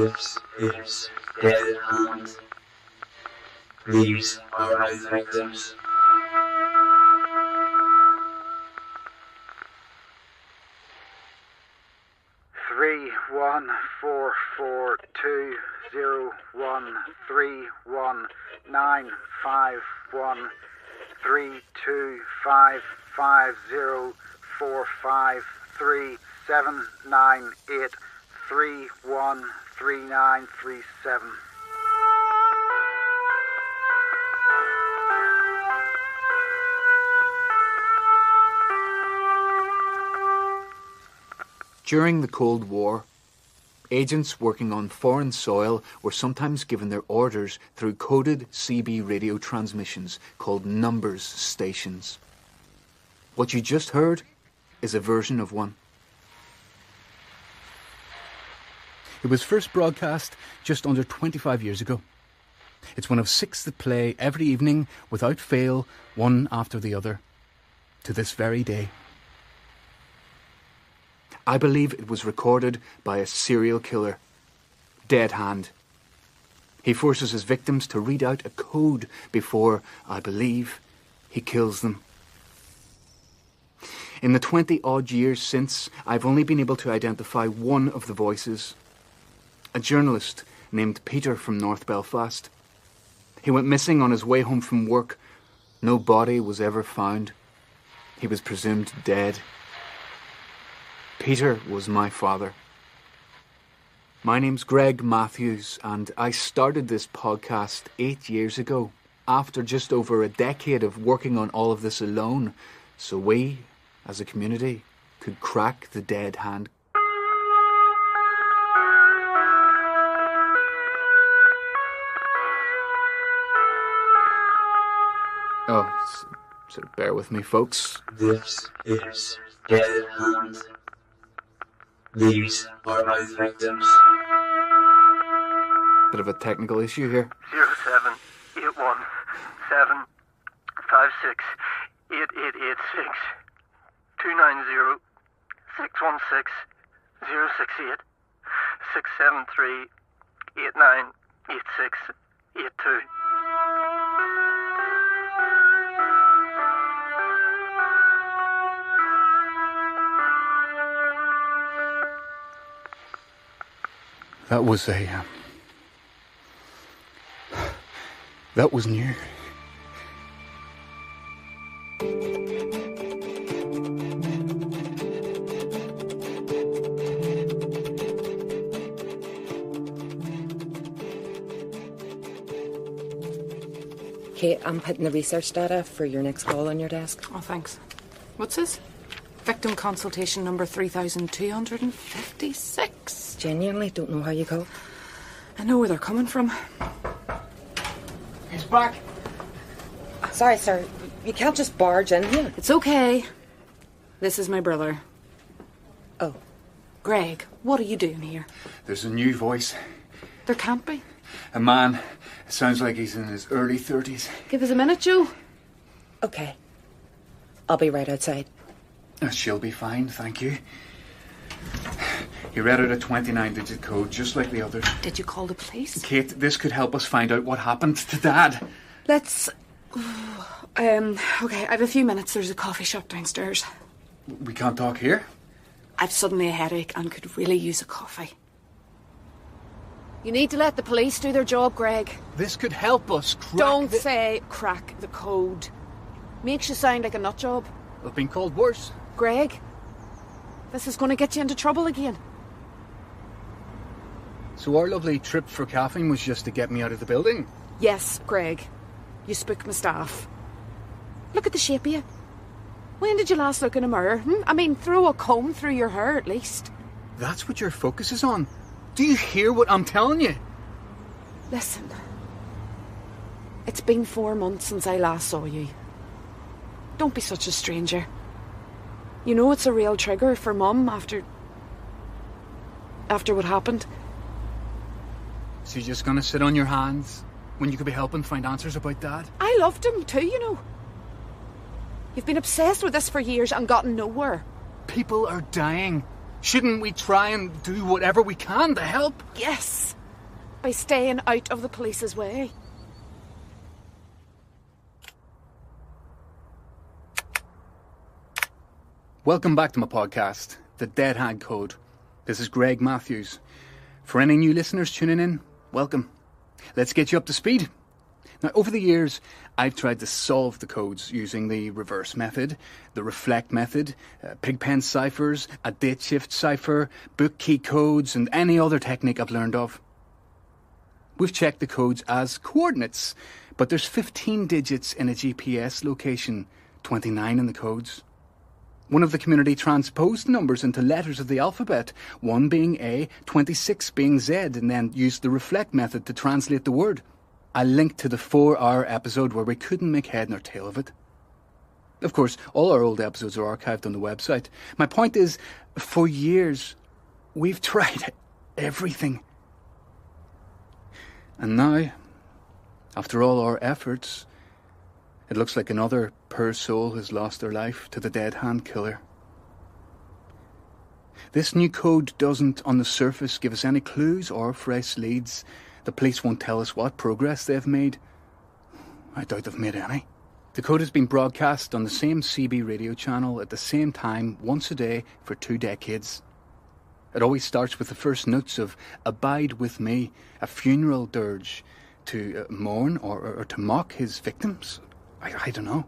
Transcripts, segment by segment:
This is Dead Hand. These are my victims. Three one four four 20131951325504503. Seven nine eight 313937. During the Cold War, agents working on foreign soil were sometimes given their orders through coded CB radio transmissions called numbers stations. What you just heard is a version of one. It was first broadcast just under 25 years ago. It's one of 6 that play every evening without fail, one after the other, to this very day. I believe it was recorded by a serial killer, Dead Hand. He forces his victims to read out a code before, I believe, he kills them. In the 20-odd years since, I've only been able to identify one of the voices. A journalist named Peter from North Belfast. He went missing on his way home from work. No body was ever found. He was presumed dead. Peter was my father. My name's Greg Matthews, and I started this podcast 8 years ago, after just over a decade of working on all of this alone, so we, as a community, could crack the Dead Hand. Oh, so bear with me, folks. This is Dead Hand. These are my victims. Bit of a technical issue here. 07817568886 290-616-068 673-898682. That was that was new. Okay, I'm putting the research data for your next call on your desk. Oh, thanks. What's this? Victim consultation number 3256. Genuinely don't know how you call. I know where they're coming from. He's back. Sorry, sir. You can't just barge in here. It's okay. This is my brother. Oh. Greg, what are you doing here? There's a new voice. There can't be. A man. It sounds like he's in his early 30s. Give us a minute, Joe. Okay. I'll be right outside. She'll be fine, thank you. He read out a 29-digit code, just like the others. Did you call the police? Kate, this could help us find out what happened to Dad. Let's... okay, I have a few minutes. There's a coffee shop downstairs. We can't talk here? I've suddenly a headache and could really use a coffee. You need to let the police do their job, Greg. This could help us crack Don't say crack the code. Makes you sound like a nut job. I've been called worse. Greg, this is going to get you into trouble again. So our lovely trip for caffeine was just to get me out of the building? Yes, Greg. You spooked my staff. Look at the shape of you. When did you last look in a mirror? I mean, throw a comb through your hair at least. That's what your focus is on. Do you hear what I'm telling you? Listen. It's been 4 months since I last saw you. Don't be such a stranger. You know it's a real trigger for Mum after what happened. So you're just gonna sit on your hands when you could be helping find answers about Dad? I loved him too, you know. You've been obsessed with this for years and gotten nowhere. People are dying. Shouldn't we try and do whatever we can to help? Yes. by staying out of the police's way. Welcome back to my podcast, The Dead Hand Code. This is Greg Matthews. For any new listeners tuning in, welcome. Let's get you up to speed. Now, over the years, I've tried to solve the codes using the reverse method, the reflect method, pigpen ciphers, a date shift cipher, book key codes, and any other technique I've learned of. We've checked the codes as coordinates, but there's 15 digits in a GPS location, 29 in the codes. One of the community transposed numbers into letters of the alphabet, 1 being A, 26 being Z, and then used the reflect method to translate the word. I linked to the 4-hour episode where we couldn't make head nor tail of it. Of course, all our old episodes are archived on the website. My point is, for years, we've tried everything. And now, after all our efforts, it looks like another poor soul has lost their life to the Dead Hand Killer. This new code doesn't, on the surface, give us any clues or fresh leads. The police won't tell us what progress they've made. I doubt they've made any. The code has been broadcast on the same CB radio channel at the same time, once a day, for 2 decades. It always starts with the first notes of Abide With Me, a funeral dirge to mourn or to mock his victims. I don't know.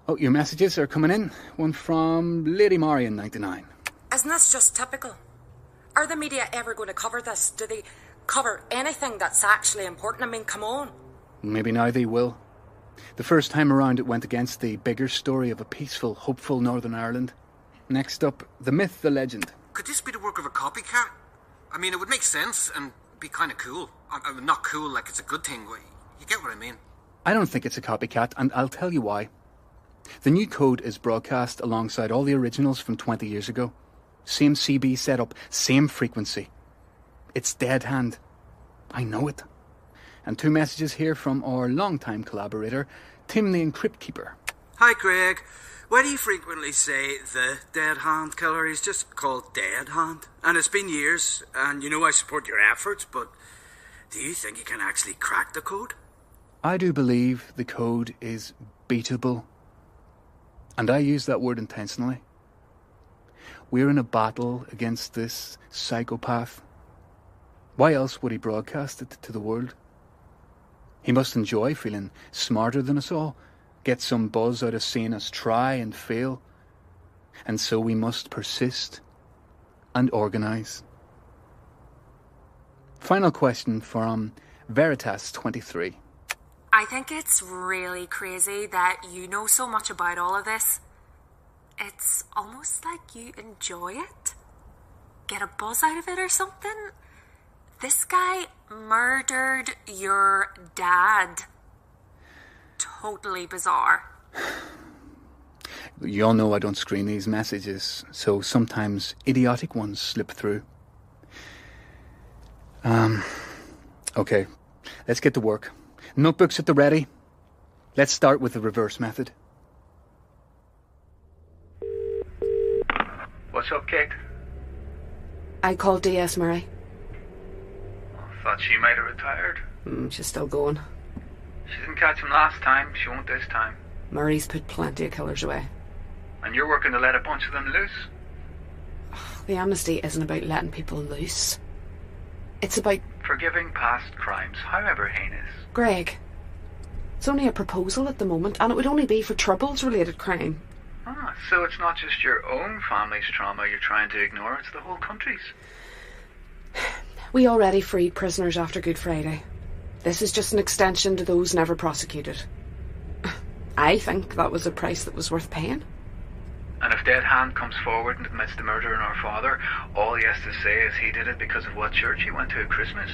Oh, your messages are coming in. One from Lady Marion, 99. Isn't this just typical? Are the media ever going to cover this? Do they cover anything that's actually important? I mean, come on. Maybe now they will. The first time around it went against the bigger story of a peaceful, hopeful Northern Ireland. Next up, the myth, the legend. Could this be the work of a copycat? I mean, it would make sense and be kind of cool. I mean, not cool like it's a good thing. You get what I mean? I don't think it's a copycat, and I'll tell you why. The new code is broadcast alongside all the originals from 20 years ago. Same CB setup, same frequency. It's Dead Hand. I know it. And 2 messages here from our long-time collaborator, Tim the Encrypt Keeper. Hi, Craig. Why do you frequently say the Dead Hand Killer? He's just called Dead Hand. And it's been years, and you know I support your efforts, but do you think you can actually crack the code? I do believe the code is beatable. And I use that word intentionally. We're in a battle against this psychopath. Why else would he broadcast it to the world? He must enjoy feeling smarter than us all, get some buzz out of seeing us try and fail. And so we must persist and organise. Final question from Veritas23. I think it's really crazy that you know so much about all of this. It's almost like you enjoy it. Get a buzz out of it or something. This guy murdered your dad. Totally bizarre. You all know I don't screen these messages, so sometimes idiotic ones slip through. Okay, let's get to work. Notebooks at the ready. Let's start with the reverse method. What's up, Kate? I called DS Murray. Thought she might have retired. She's still going. She didn't catch him last time, she won't this time. Murray's put plenty of killers away. And you're working to let a bunch of them loose? The amnesty isn't about letting people loose. It's about forgiving past crimes, however heinous. Greg, it's only a proposal at the moment, and it would only be for Troubles-related crime. So it's not just your own family's trauma you're trying to ignore, it's the whole country's. We already freed prisoners after Good Friday. This is just an extension to those never prosecuted. I think that was a price that was worth paying. And if Dead Hand comes forward and admits the murder in our father, all he has to say is he did it because of what church he went to at Christmas.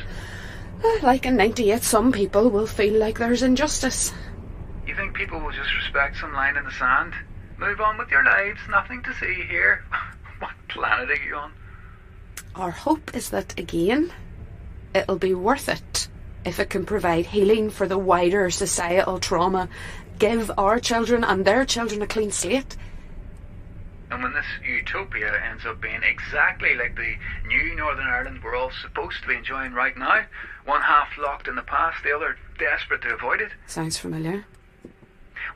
Like in 98, some people will feel like there's injustice. You think people will just respect some line in the sand? Move on with your lives, nothing to see here. What planet are you on? Our hope is that, again, it'll be worth it if it can provide healing for the wider societal trauma, give our children and their children a clean slate. And when this utopia ends up being exactly like the new Northern Ireland we're all supposed to be enjoying right now, one half path locked in the past, the other desperate to avoid it. Sounds familiar.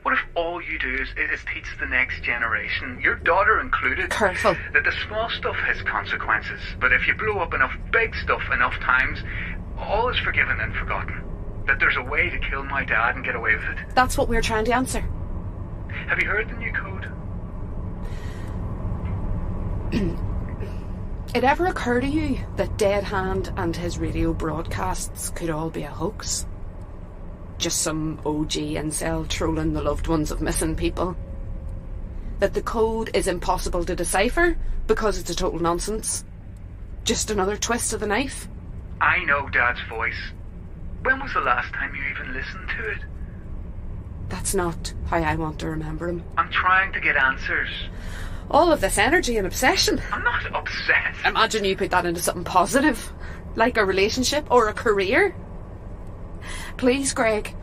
What if all you do is teach the next generation, your daughter included, Careful. that the small stuff has consequences, but if you blow up enough big stuff enough times, all is forgiven and forgotten? That there's a way to kill my dad and get away with it? That's what we're trying to answer. Have you heard the new code? It ever occur to you that Dead Hand and his radio broadcasts could all be a hoax? Just some OG incel trolling the loved ones of missing people? That the code is impossible to decipher because it's a total nonsense? Just another twist of the knife? I know Dad's voice. When was the last time you even listened to it? That's not how I want to remember him. I'm trying to get answers. All of this energy and obsession. I'm not obsessed. Imagine you put that into something positive, like a relationship or a career. Please, Greg,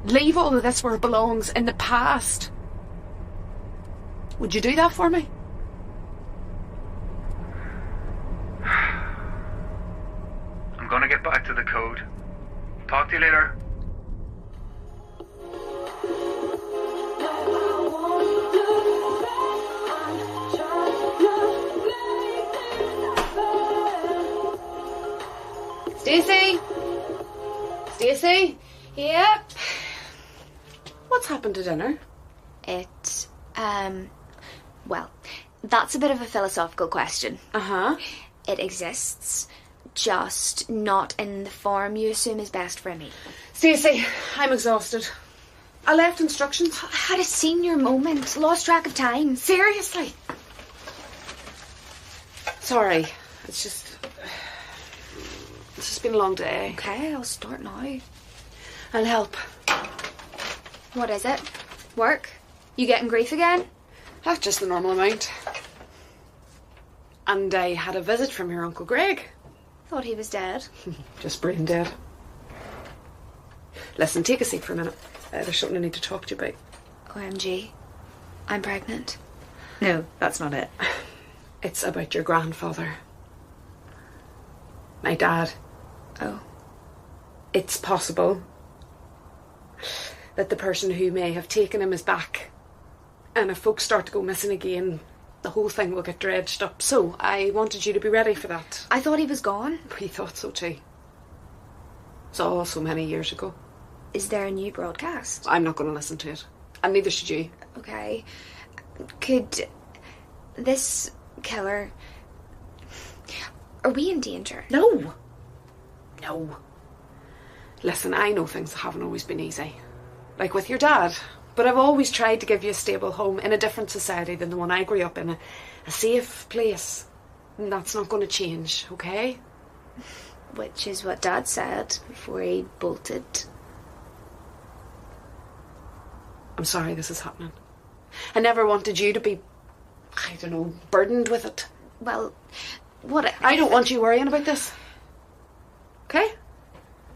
leave all of this where it belongs, in the past. Would you do that for me? I'm gonna get back to the code. Talk to you later. Stacey? Stacey? Yep. What's happened to dinner? Well, that's a bit of a philosophical question. Uh-huh. It exists, just not in the form you assume is best for me. Stacey, I'm exhausted. I left instructions. I had a senior moment, lost track of time. Seriously? Sorry, it's just been a long day. Okay, I'll start now. I'll help. What is it? Work? You getting grief again? That's just the normal amount. And I had a visit from your Uncle Greg. Thought he was dead. Just brain dead. Listen, take a seat for a minute. There's something I need to talk to you about. OMG. I'm pregnant. No, that's not it. It's about your grandfather. My dad. Oh. It's possible that the person who may have taken him is back. And if folks start to go missing again, the whole thing will get dredged up. So I wanted you to be ready for that. I thought he was gone. We thought so too. It's all so many years ago. Is there a new broadcast? I'm not going to listen to it. And neither should you. Okay. Could this killer... Are we in danger? No. No. Listen, I know things haven't always been easy. Like with your dad. But I've always tried to give you a stable home in a different society than the one I grew up in. A safe place. And that's not going to change, okay? Which is what Dad said before he bolted. I'm sorry this is happening. I never wanted you to be, I don't know, burdened with it. Well, what... I don't want you worrying about this. Okay?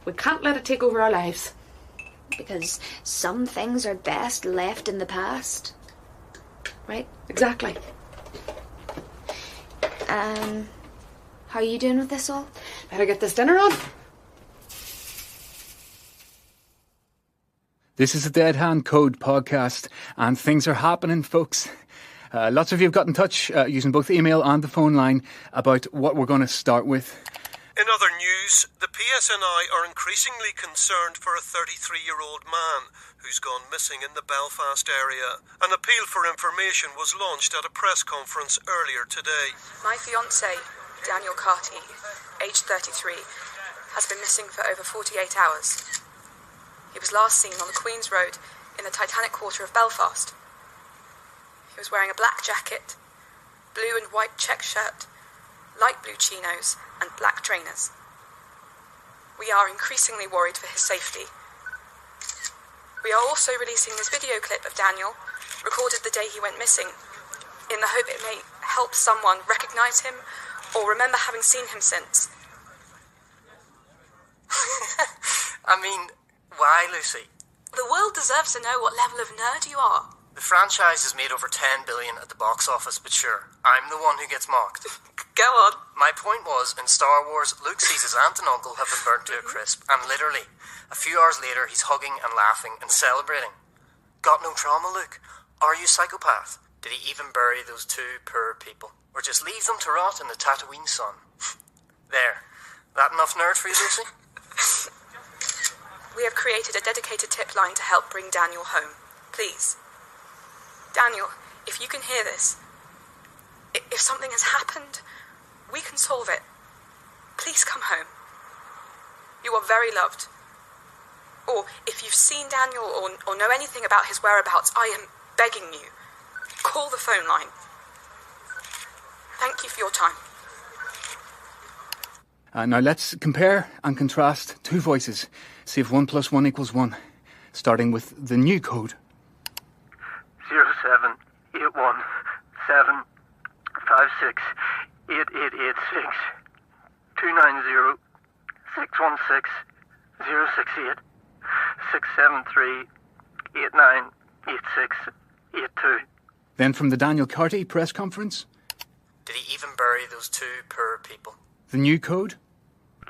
We can't let it take over our lives. Because some things are best left in the past. Right? Exactly. How are you doing with this all? Better get this dinner on. This is a Dead Hand Code podcast, and things are happening, folks. Lots of you have got in touch using both email and the phone line about what we're going to start with. In other news, the PSNI are increasingly concerned for a 33-year-old man who's gone missing in the Belfast area. An appeal for information was launched at a press conference earlier today. My fiancé, Daniel Carty, aged 33, has been missing for over 48 hours. He was last seen on the Queen's Road in the Titanic Quarter of Belfast. He was wearing a black jacket, blue and white check shirt, light blue chinos, and black trainers. We are increasingly worried for his safety. We are also releasing this video clip of Daniel, recorded the day he went missing, in the hope it may help someone recognise him or remember having seen him since. I mean, why, Lucy? The world deserves to know what level of nerd you are. The franchise has made over $10 billion at the box office, but sure, I'm the one who gets mocked. Go on. My point was, in Star Wars, Luke sees his aunt and uncle have been burnt to a crisp, and literally, a few hours later, he's hugging and laughing and celebrating. Got no trauma, Luke? Are you a psychopath? Did he even bury those two poor people? Or just leave them to rot in the Tatooine sun? There. That enough nerd for you, Lucy? We have created a dedicated tip line to help bring Daniel home. Please. Daniel, if you can hear this, if something has happened, we can solve it. Please come home. You are very loved. Or if you've seen Daniel or know anything about his whereabouts, I am begging you, call the phone line. Thank you for your time. Now let's compare and contrast two voices. See if 1 + 1 = 1. Starting with the new code. 078175688886 290-616-068 673-898682. Then from the Daniel Carty press conference. Did he even bury those two poor people? The new code.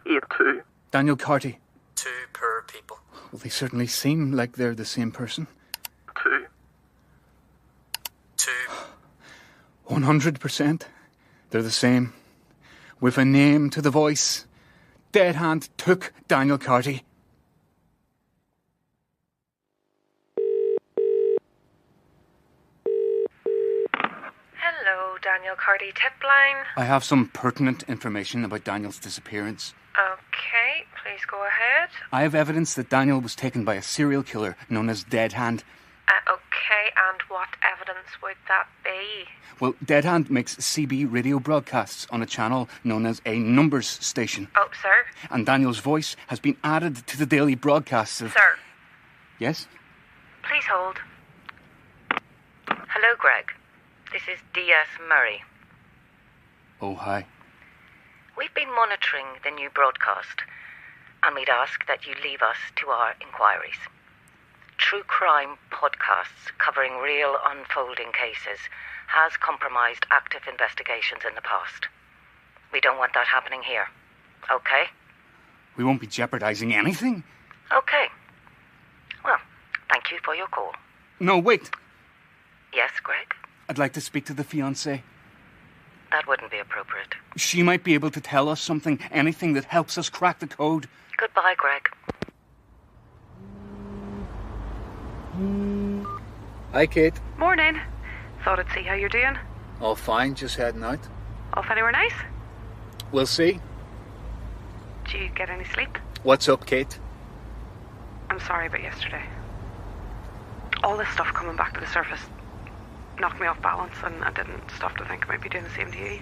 82. Daniel Carty. Two poor people. Well, they certainly seem like they're the same person. 2. 100%. They're the same. With a name to the voice. Dead Hand took Daniel Carty. Hello, Daniel Carty Tipline. I have some pertinent information about Daniel's disappearance. Okay, please go ahead. I have evidence that Daniel was taken by a serial killer known as Dead Hand. Okay, and what evidence would that be? Well, Dead Hand makes CB radio broadcasts on a channel known as a numbers station. Oh, sir? And Daniel's voice has been added to the daily broadcasts of... Sir? Yes? Please hold. Hello, Greg. This is D.S. Murray. Oh, hi. We've been monitoring the new broadcast, and we'd ask that you leave us to our inquiries. True crime podcasts covering real unfolding cases has compromised active investigations in the past. We don't want that happening here. Okay? We won't be jeopardising anything. Okay. Well, thank you for your call. No, wait. Yes, Greg? I'd like to speak to the fiancée. That wouldn't be appropriate. She might be able to tell us something, anything that helps us crack the code. Goodbye, Greg. Hi, Kate. Morning. Thought I'd see how you're doing. All fine, just heading out. Off anywhere nice? We'll see. Did you get any sleep? What's up, Kate? I'm sorry about yesterday. All this stuff coming back to the surface knocked me off balance, and I didn't stop to think I might be doing the same to you.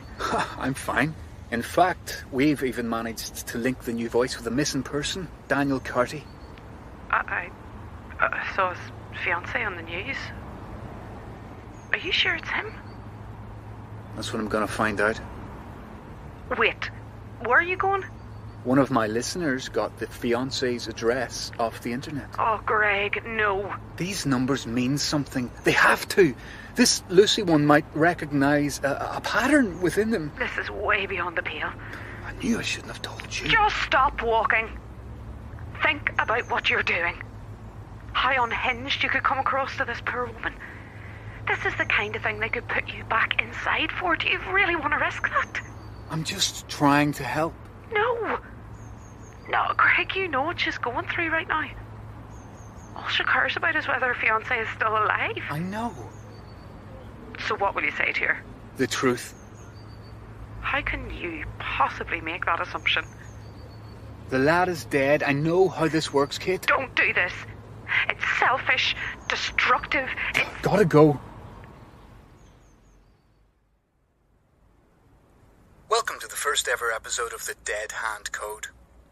I'm fine. In fact, we've even managed to link the new voice with a missing person, Daniel Carty. I saw his fiancée on the news. Are you sure it's him? That's what I'm going to find out. Wait, where are you going? One of my listeners got the fiancé's address off the internet. Oh, Greg, no. These numbers mean something. They have to. This Lucy one might recognise a pattern within them. This is way beyond the pale. I knew I shouldn't have told you. Just stop walking. Think about what you're doing. How unhinged you could come across to this poor woman. This is the kind of thing they could put you back inside for. Do you really want to risk that? I'm just trying to help. No. No, Greg, you know what she's going through right now. All she cares about is whether her fiancé is still alive. I know. So what will you say to her? The truth. How can you possibly make that assumption? The lad is dead. I know how this works, Kate. Don't do this. It's selfish, destructive. Gotta go. Welcome to the first ever episode of the Dead Hand Code.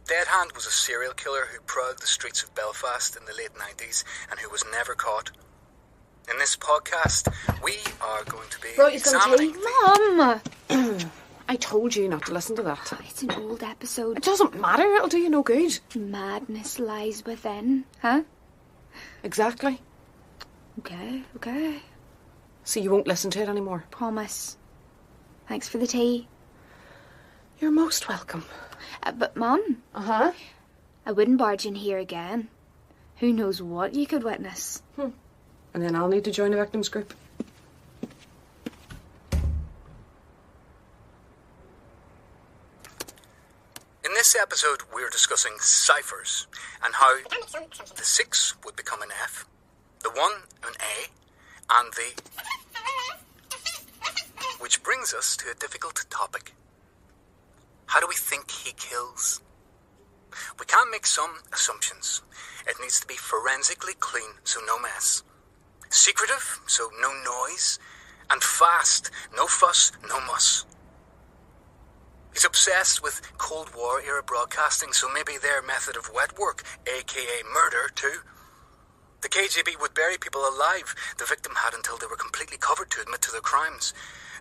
Dead Hand was a serial killer who prowled the streets of Belfast in the late 90s and who was never caught. In this podcast, we are going to be Brought you some tea? Mum! I told you not to listen to that. It's an old episode. It doesn't matter, it'll do you no good. Madness lies within, huh? Exactly. Okay. So you won't listen to it anymore? Promise. Thanks for the tea. You're most welcome. But, Mum. Uh-huh. I wouldn't barge in here again. Who knows what you could witness. And then I'll need to join a victims group. In this episode, we're discussing ciphers and how the 6 would become an F, the 1 an A, and the... Which brings us to a difficult topic. How do we think he kills? We can make some assumptions. It needs to be forensically clean, so no mess. Secretive, so no noise. And fast, no fuss, no muss. He's obsessed with Cold War era broadcasting, so maybe their method of wet work, aka murder, too. The KGB would bury people alive the victim had until they were completely covered to admit to their crimes.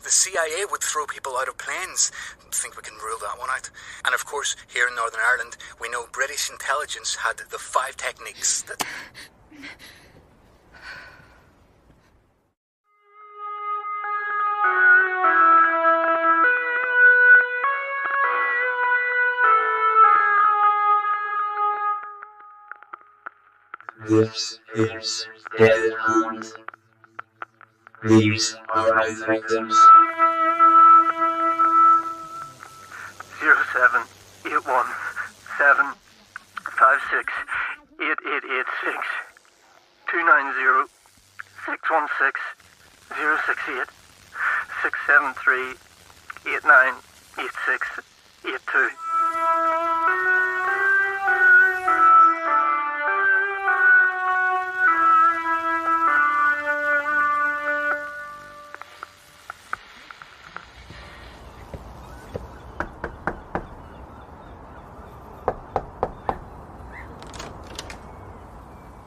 The CIA would throw people out of planes. I think we can rule that one out. And of course, here in Northern Ireland, we know British intelligence had the 5 techniques that... This is Dead Hand. These are my victims. 0781-756-8886 290-616-068 673-8986-82.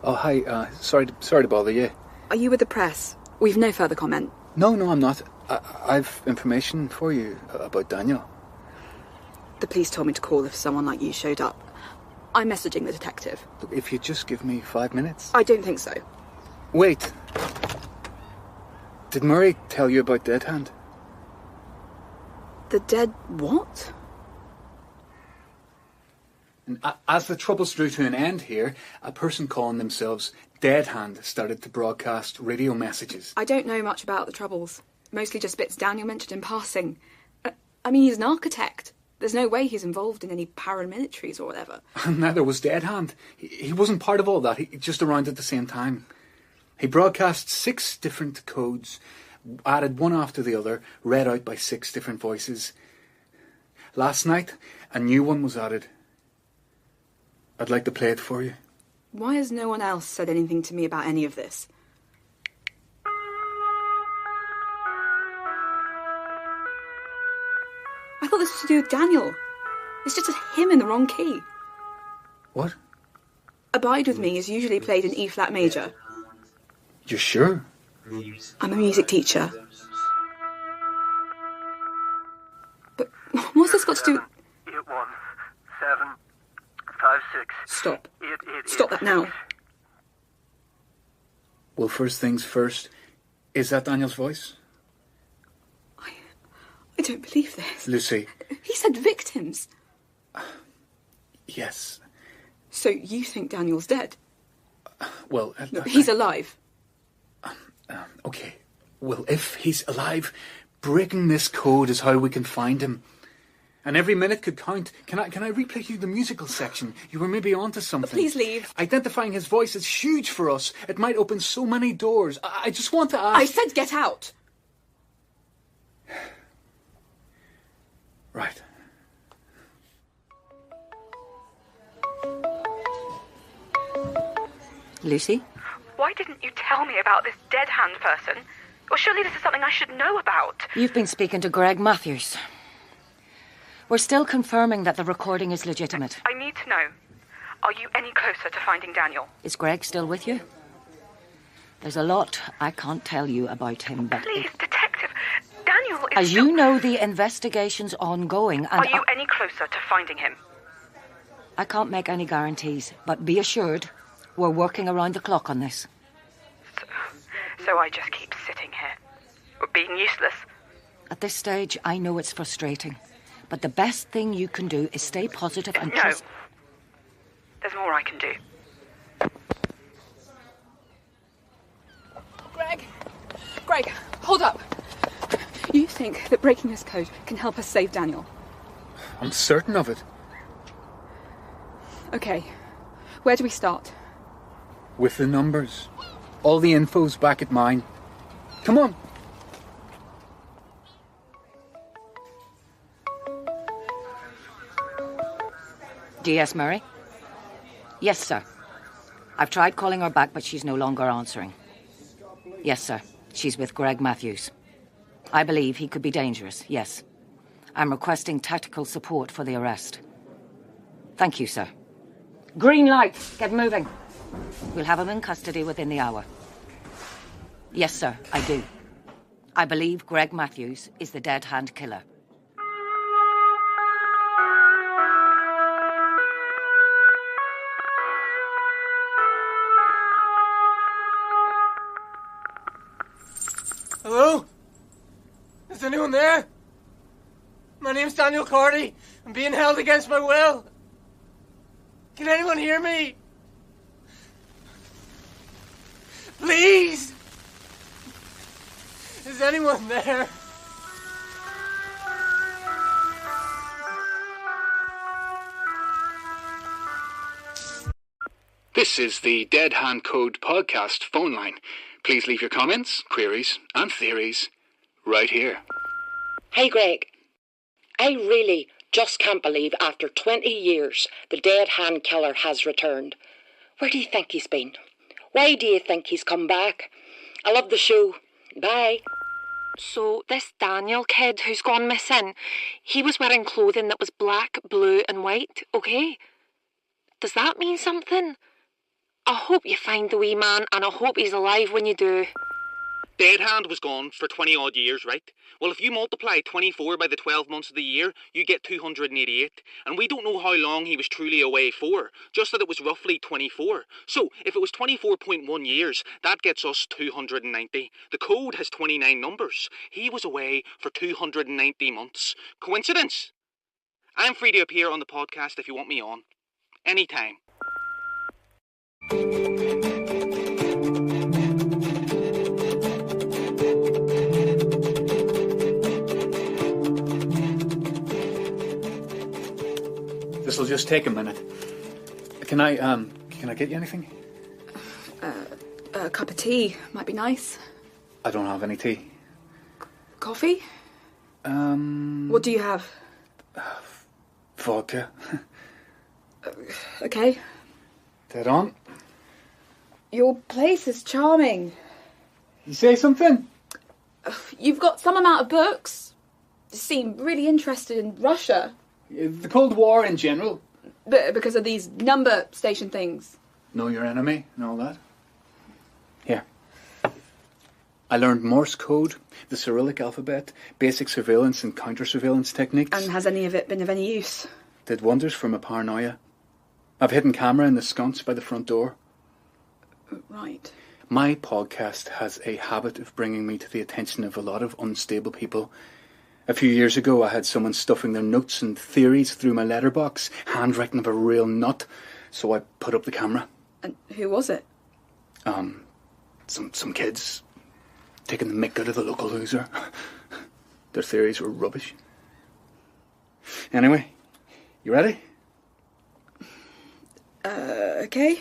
Oh, hi. Sorry to bother you. Are you with the press? We've no further comment. No, I'm not. I've information for you about Daniel. The police told me to call if someone like you showed up. I'm messaging the detective. Look, if you just give me 5 minutes. I don't think so. Wait. Did Murray tell you about Dead Hand? The dead what? And as the troubles drew to an end here, a person calling themselves Dead Hand started to broadcast radio messages. I don't know much about the Troubles. Mostly just bits Daniel mentioned in passing. I mean, he's an architect. There's no way he's involved in any paramilitaries or whatever. And neither was Dead Hand. He wasn't part of all that. He just around at the same time. He broadcast 6 different codes, added one after the other, read out by 6 different voices. Last night, a new one was added. I'd like to play it for you. Why has no one else said anything to me about any of this? I thought this was to do with Daniel. It's just him in the wrong key. What? Abide With Me is usually played in E-flat major. You're sure? I'm a music teacher. But what's this got to do... 81-756. Stop. Stop that now. Well, first things first. Is that Daniel's voice? I don't believe this. Lucy. He said victims. Yes. So you think Daniel's dead? Well... No, he's alive. Okay. Well, if he's alive, breaking this code is how we can find him. And every minute could count. Can I replay you the musical section? You were maybe onto something. Please leave. Identifying his voice is huge for us. It might open so many doors. I just want to ask... I said get out. Right. Lucy? Why didn't you tell me about this Dead Hand person? Well, surely this is something I should know about. You've been speaking to Greg Matthews. We're still confirming that the recording is legitimate. I need to know. Are you any closer to finding Daniel? Is Greg still with you? There's a lot I can't tell you about him, but... Please, detective, Daniel is... As you know, the investigation's ongoing, and... Are you any closer to finding him? I can't make any guarantees, but be assured we're working around the clock on this. So I just keep sitting here, being useless. At this stage, I know it's frustrating, But the best thing you can do is stay positive and No. trust... There's more I can do. Greg, hold up. You think that breaking this code can help us save Daniel? I'm certain of it. Okay. Where do we start? With the numbers. All the info's back at mine. Come on. DS Murray? Yes, sir. I've tried calling her back, but she's no longer answering. Yes, sir. She's with Greg Matthews. I believe he could be dangerous, yes. I'm requesting tactical support for the arrest. Thank you, sir. Green light. Get moving. We'll have him in custody within the hour. Yes, sir, I do. I believe Greg Matthews is the dead hand killer. Hello? Is anyone there? My name's Daniel Carty. I'm being held against my will. Can anyone hear me? Please! Is anyone there? This is the Dead Hand Code podcast phone line. Please leave your comments, queries, and theories right here. Hey, Greg. I really just can't believe after 20 years the dead hand killer has returned. Where do you think he's been? Why do you think he's come back? I love the show. Bye. So, this Daniel kid who's gone missing, he was wearing clothing that was black, blue and white, okay? Does that mean something? I hope you find the wee man, and I hope he's alive when you do. Dead Hand was gone for 20 odd years, right? Well, if you multiply 24 by the 12 months of the year, you get 288. And we don't know how long he was truly away for, just that it was roughly 24. So, if it was 24.1 years, that gets us 290. The code has 29 numbers. He was away for 290 months. Coincidence? I'm free to appear on the podcast if you want me on. Anytime. This'll just take a minute. Can I get you anything? A cup of tea might be nice. I don't have any tea. Coffee? What do you have? Vodka. Okay. Dead on. Your place is charming. You say something? You've got some amount of books. You seem really interested in Russia. The Cold War in general. But because of these number station things. Know your enemy and all that. Here. I learned Morse code, the Cyrillic alphabet, basic surveillance and counter-surveillance techniques. And has any of it been of any use? Did wonders for my paranoia. I've hidden camera in the sconce by the front door. Right. My podcast has a habit of bringing me to the attention of a lot of unstable people. A few years ago, I had someone stuffing their notes and theories through my letterbox, handwriting of a real nut, so I put up the camera. And who was it? Some kids taking the mick out of the local loser. Their theories were rubbish. Anyway, you ready? Okay.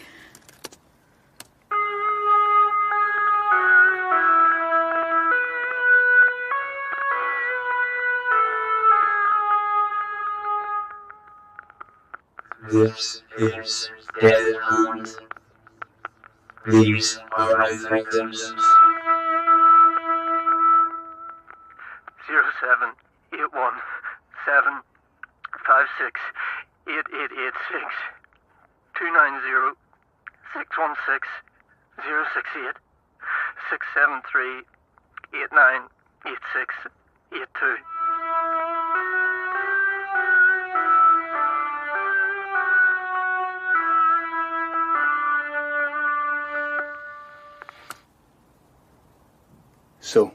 This is Dead Hand. These are my victims. 0781-756-8886 290-616-068 673-8986-82. So,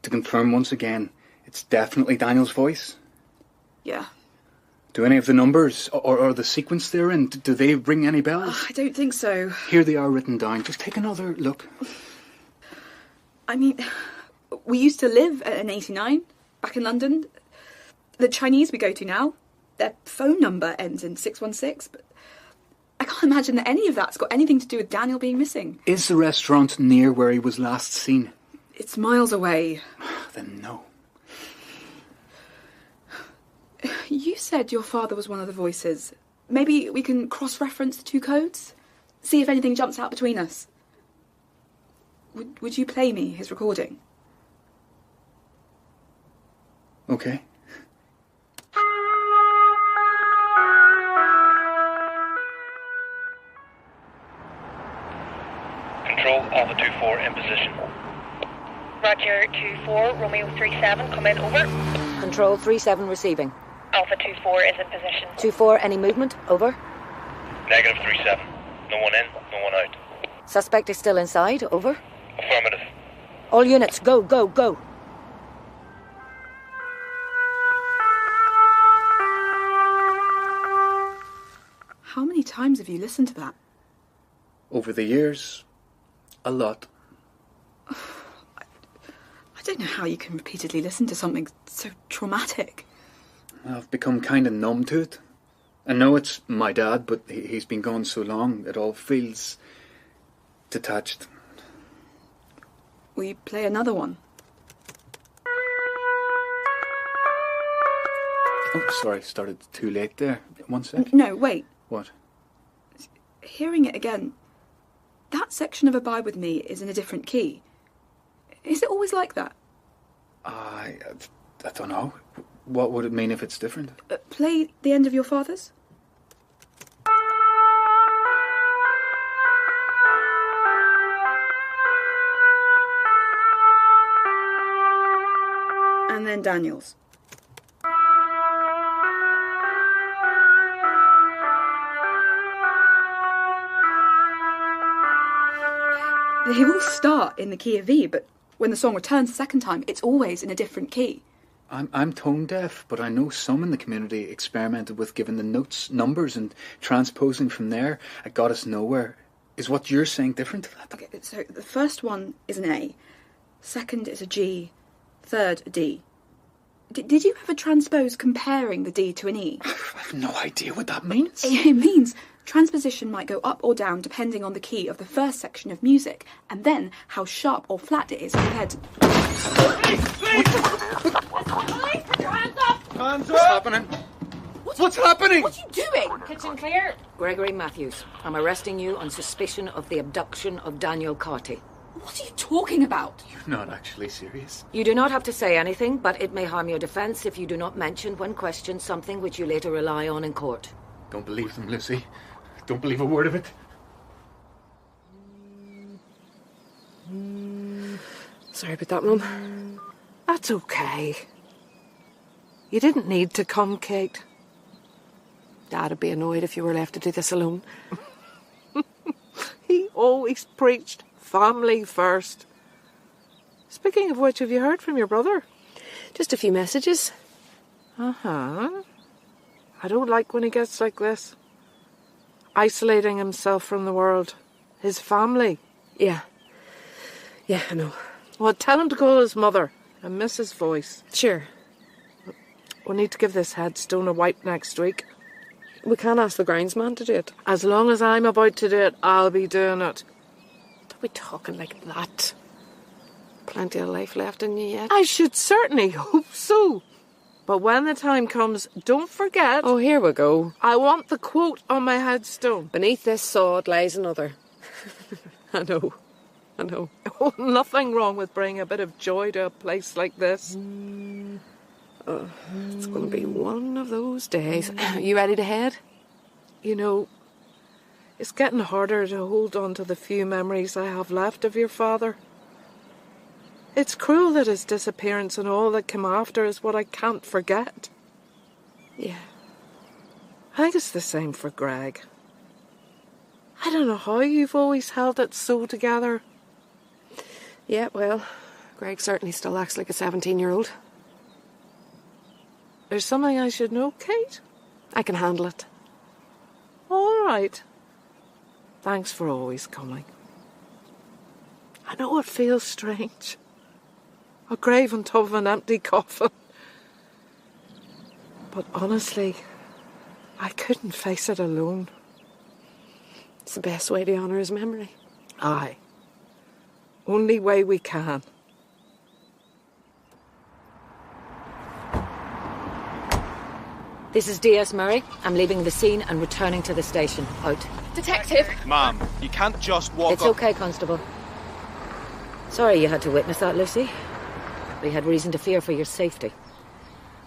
to confirm once again, it's definitely Daniel's voice? Yeah. Do any of the numbers or the sequence they're in, do they ring any bells? I don't think so. Here they are written down. Just take another look. I mean, we used to live at an 89 back in London. The Chinese we go to now, their phone number ends in 616, but I can't imagine that any of that's got anything to do with Daniel being missing. Is the restaurant near where he was last seen? It's miles away. Then no. You said your father was one of the voices. Maybe we can cross-reference the two codes? See if anything jumps out between us. Would you play me his recording? Okay. Control Alpha 24 in position. Roger, 2-4, Romeo 3-7, come in, over. Control 3-7 receiving. Alpha 2-4 is in position. 2-4, any movement? Over. Negative 3-7. No one in, no one out. Suspect is still inside. Over. Affirmative. All units, go, go, go. How many times have you listened to that? Over the years, a lot. I don't know how you can repeatedly listen to something so traumatic. I've become kind of numb to it. I know it's my dad, but he's been gone so long, it all feels detached. Will you play another one? Oh, sorry, started too late there. 1 sec. No, wait. What? Hearing it again, that section of Abide With Me is in a different key. Is it always like that? I don't know. What would it mean if it's different? Play the end of Your Father's. And then Daniel's. They all start in the key of E, but when the song returns the second time, it's always in a different key. I'm tone deaf, but I know some in the community experimented with giving the notes numbers and transposing from there. It got us nowhere. Is what you're saying different to that? Okay, so the first one is an A, second is a G, third a D. Did you ever transpose comparing the D to an E? I have no idea what that means. It means transposition might go up or down depending on the key of the first section of music, and then how sharp or flat it is compared to... Hands up! What's happening? What's happening? What are you doing? Kitchen clear. Gregory Matthews, I'm arresting you on suspicion of the abduction of Daniel Carty. What are you talking about? You're not actually serious. You do not have to say anything, but it may harm your defence if you do not mention when questioned something which you later rely on in court. Don't believe them, Lucy. Don't believe a word of it. Sorry about that, Mum. That's okay. You didn't need to come, Kate. Dad'd be annoyed if you were left to do this alone. He always preached family first. Speaking of which, have you heard from your brother? Just a few messages. Uh-huh. I don't like when he gets like this. Isolating himself from the world. His family. Yeah. Yeah, I know. Well, tell him to call his mother and miss his voice. Sure. We'll need to give this headstone a wipe next week. We can't ask the groundsman to do it. As long as I'm about to do it, I'll be doing it. Don't be talking like that. Plenty of life left in you yet. I should certainly hope so. But when the time comes, don't forget... Oh, here we go. I want the quote on my headstone. Beneath this sod lies another. I know. Oh, nothing wrong with bringing a bit of joy to a place like this. Oh, it's going to be one of those days. You ready to head? You know, it's getting harder to hold on to the few memories I have left of your father. It's cruel that his disappearance and all that came after is what I can't forget. Yeah. I think it's the same for Greg. I don't know how you've always held it so together. Yeah, well, Greg certainly still acts like a 17-year-old. There's something I should know, Kate? I can handle it. All right. Thanks for always coming. I know it feels strange. A grave on top of an empty coffin. But honestly, I couldn't face it alone. It's the best way to honour his memory. Aye. Only way we can. This is D.S. Murray. I'm leaving the scene and returning to the station. Out. Detective! Ma'am, you can't just walk It's up... okay, Constable. Sorry you had to witness that, Lucy. We had reason to fear for your safety.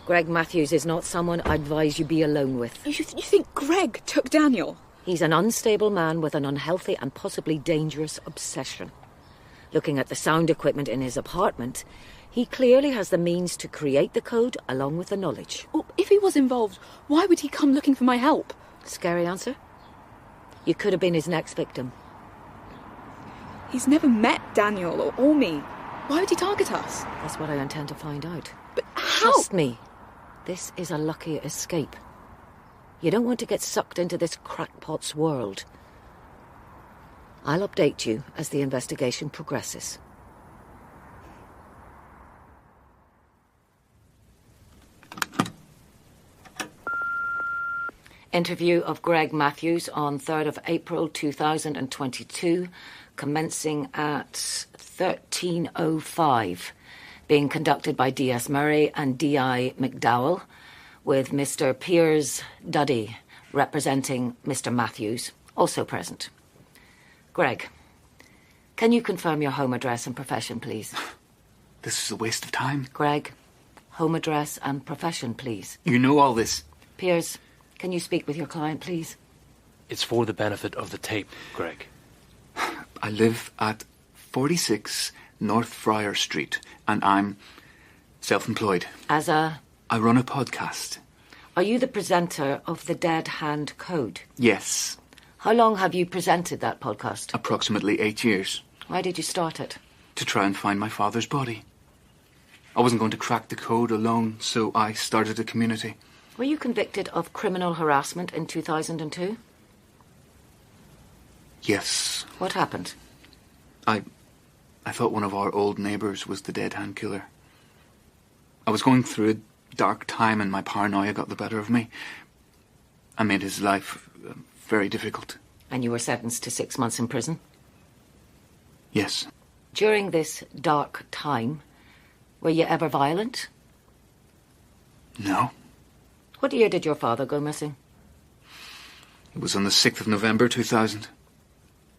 Greg Matthews is not someone I'd advise you be alone with. You think Greg took Daniel? He's an unstable man with an unhealthy and possibly dangerous obsession. Looking at the sound equipment in his apartment, he clearly has the means to create the code along with the knowledge. Well, if he was involved, why would he come looking for my help? Scary answer? You could have been his next victim. He's never met Daniel or me. Why would he target us? That's what I intend to find out. But how? Trust me, this is a lucky escape. You don't want to get sucked into this crackpot's world. I'll update you as the investigation progresses. Interview of Greg Matthews on 3rd of April 2022, commencing at 13:05, being conducted by D.S. Murray and D.I. McDowell, with Mr. Piers Duddy representing Mr. Matthews, also present. Greg, can you confirm your home address and profession, please? This is a waste of time. Greg, home address and profession, please. You know all this. Piers, can you speak with your client, please? It's for the benefit of the tape, Greg. I live at 46 North Friar Street, and I'm self-employed. As a... I run a podcast. Are you the presenter of the Dead Hand Code? Yes. How long have you presented that podcast? Approximately 8 years. Why did you start it? To try and find my father's body. I wasn't going to crack the code alone, so I started a community. Were you convicted of criminal harassment in 2002? Yes. What happened? I thought one of our old neighbours was the Dead Hand killer. I was going through a dark time and my paranoia got the better of me. I made his life very difficult. And you were sentenced to 6 months in prison? Yes. During this dark time, were you ever violent? No. What year did your father go missing? It was on the 6th of November 2000.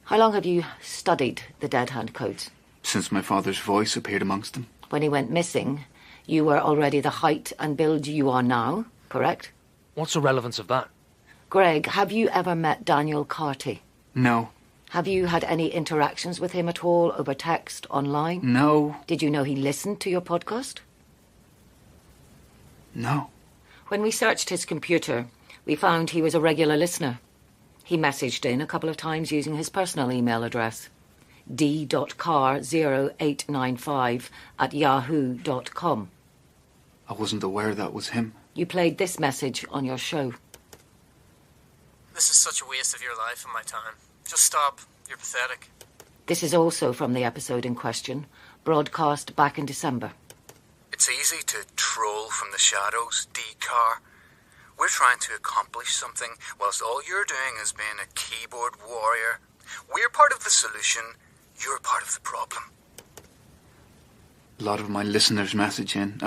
How long have you studied the Dead Hand codes? Since my father's voice appeared amongst them. When he went missing, you were already the height and build you are now, correct? What's the relevance of that? Greg, have you ever met Daniel Carty? No. Have you had any interactions with him at all, over text, online? No. Did you know he listened to your podcast? No. When we searched his computer, we found he was a regular listener. He messaged in a couple of times using his personal email address, d.car0895@yahoo.com. I wasn't aware that was him. You played this message on your show. This is such a waste of your life and my time. Just stop. You're pathetic. This is also from the episode in question, broadcast back in December. It's easy to troll from the shadows, D-Car. We're trying to accomplish something, whilst all you're doing is being a keyboard warrior. We're part of the solution. You're part of the problem. A lot of my listeners message in.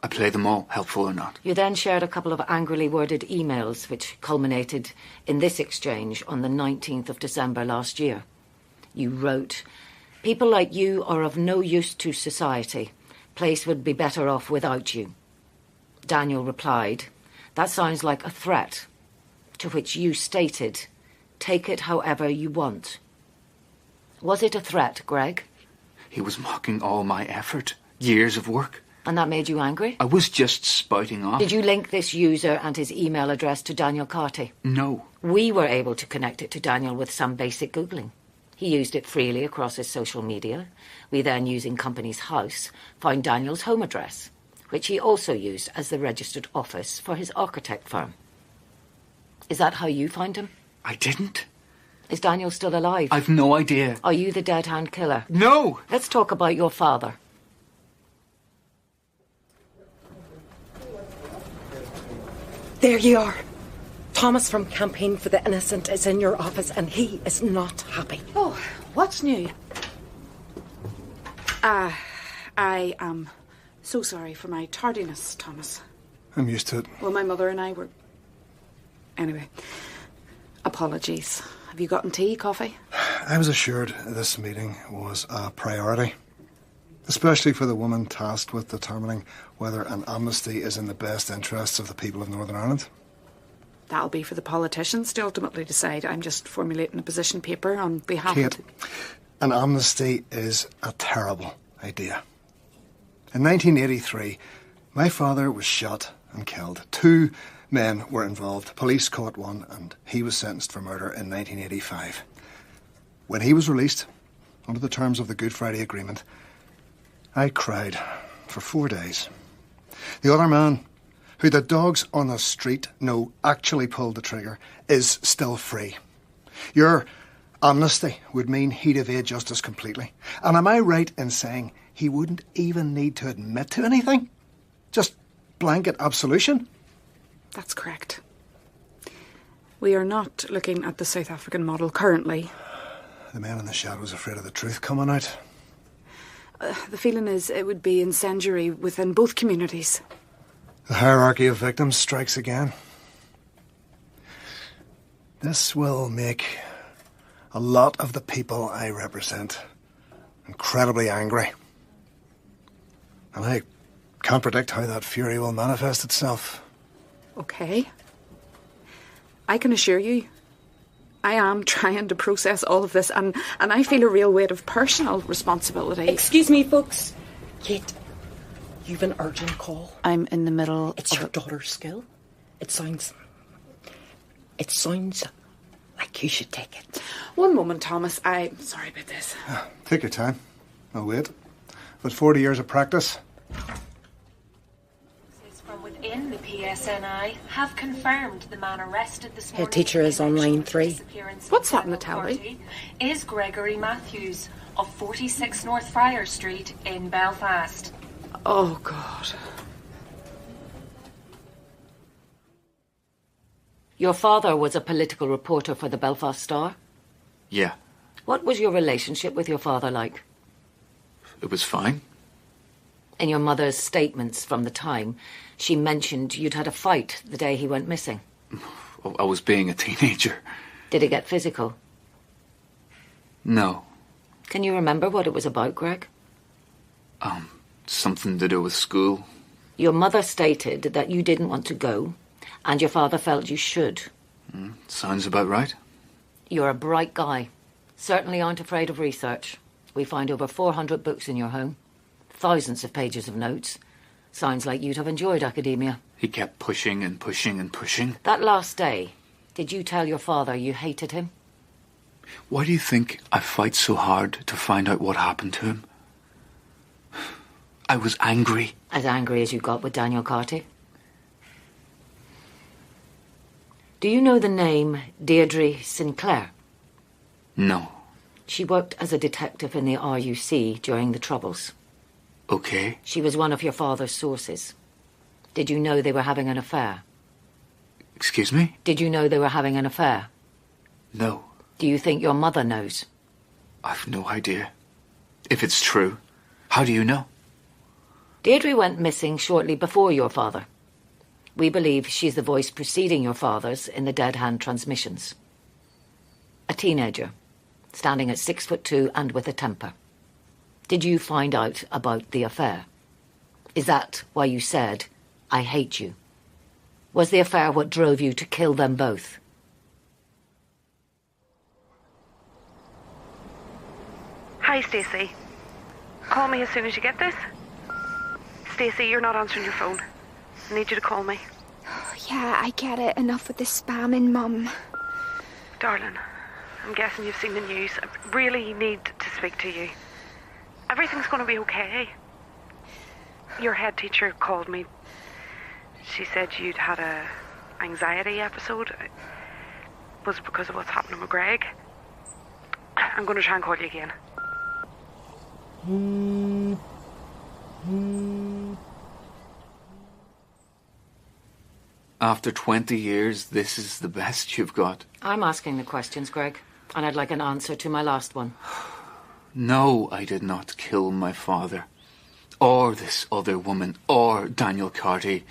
I play them all, helpful or not. You then shared a couple of angrily worded emails, which culminated in this exchange on the 19th of December last year. You wrote, "People like you are of no use to society. Place would be better off without you." Daniel replied, "That sounds like a threat," to which you stated, "Take it however you want." Was it a threat, Greg? He was mocking all my effort, years of work. And that made you angry? I was just spouting off. Did you link this user and his email address to Daniel Carty? No. We were able to connect it to Daniel with some basic Googling. He used it freely across his social media. We then, using Company's House, found Daniel's home address. which he also used as the registered office for his architect firm. Is that how you find him? I didn't. Is Daniel still alive? I've no idea. Are you the dead hand killer? No! Let's talk about your father. There you are. Thomas from Campaign for the Innocent is in your office and he is not happy. Oh, what's new? I am so sorry for my tardiness, Thomas. I'm used to it. Well, my mother and I were... Anyway, apologies. Have you gotten tea, coffee? I was assured this meeting was a priority, especially for the woman tasked with determining whether an amnesty is in the best interests of the people of Northern Ireland. That'll be for the politicians to ultimately decide. I'm just formulating a position paper on behalf Kate, of... an amnesty is a terrible idea. In 1983, my father was shot and killed. 2 men were involved. Police caught one and he was sentenced for murder in 1985. When he was released, under the terms of the Good Friday Agreement, I cried for 4 days. The other man, who the dogs on the street know actually pulled the trigger, is still free. Your amnesty would mean he'd evade justice completely. And am I right in saying he wouldn't even need to admit to anything? Just blanket absolution? That's correct. We are not looking at the South African model currently. The men in the shadows afraid of the truth coming out. The feeling is it would be incendiary within both communities. The hierarchy of victims strikes again. This will make a lot of the people I represent incredibly angry. And I can't predict how that fury will manifest itself. Okay. I can assure you, I am trying to process all of this, and I feel a real weight of personal responsibility. Excuse me, folks. Kate, you've an urgent call. I'm in the middle It's of your daughter's skill. It sounds like you should take it. One moment, Thomas. I'm sorry about this. Take your time. I'll wait. With 40 years of practice. From within the PSNI have confirmed the man arrested this morning. Head teacher is on line 3. What's that, Natalie? Is Gregory Matthews of 46 North Friar Street in Belfast. Oh, God. Your father was a political reporter for the Belfast Star? Yeah, What was your relationship with your father like? it was fine. In your mother's statements from the time, she mentioned you'd had a fight the day he went missing. I was being a teenager. Did it get physical? No. Can you remember what it was about, Greg? Something to do with school. Your mother stated that you didn't want to go, and your father felt you should. Sounds about right. You're a bright guy. Certainly aren't afraid of research. We find over 400 books in your home. Thousands of pages of notes. Sounds like you'd have enjoyed academia. He kept pushing and pushing and pushing. That last day, did you tell your father you hated him? Why do you think I fight so hard to find out what happened to him? I was angry. As angry as you got with Daniel Carty? Do you know the name Deirdre Sinclair? No. She worked as a detective in the RUC during the Troubles. Okay. She was one of your father's sources. Did you know they were having an affair? Excuse me? Did you know they were having an affair? No. Do you think your mother knows? I've no idea. If it's true, how do you know? Deirdre went missing shortly before your father. We believe she's the voice preceding your father's in the Dead Hand transmissions. A teenager, standing at 6'2" and with a temper. Did you find out about the affair? Is that why you said, I hate you? Was the affair what drove you to kill them both? Hi, Stacey. Call me as soon as you get this. Stacey, you're not answering your phone. I need you to call me. Yeah, I get it. Enough with the spamming, Mum. Darling, I'm guessing you've seen the news. I really need to speak to you. Everything's going to be okay. Your head teacher called me. She said you'd had a anxiety episode. It was because of what's happening with Greg. I'm going to try and call you again. After 20 years, this is the best you've got. I'm asking the questions, Greg, and I'd like an answer to my last one. No, I did not kill my father, or this other woman, or Daniel Carty.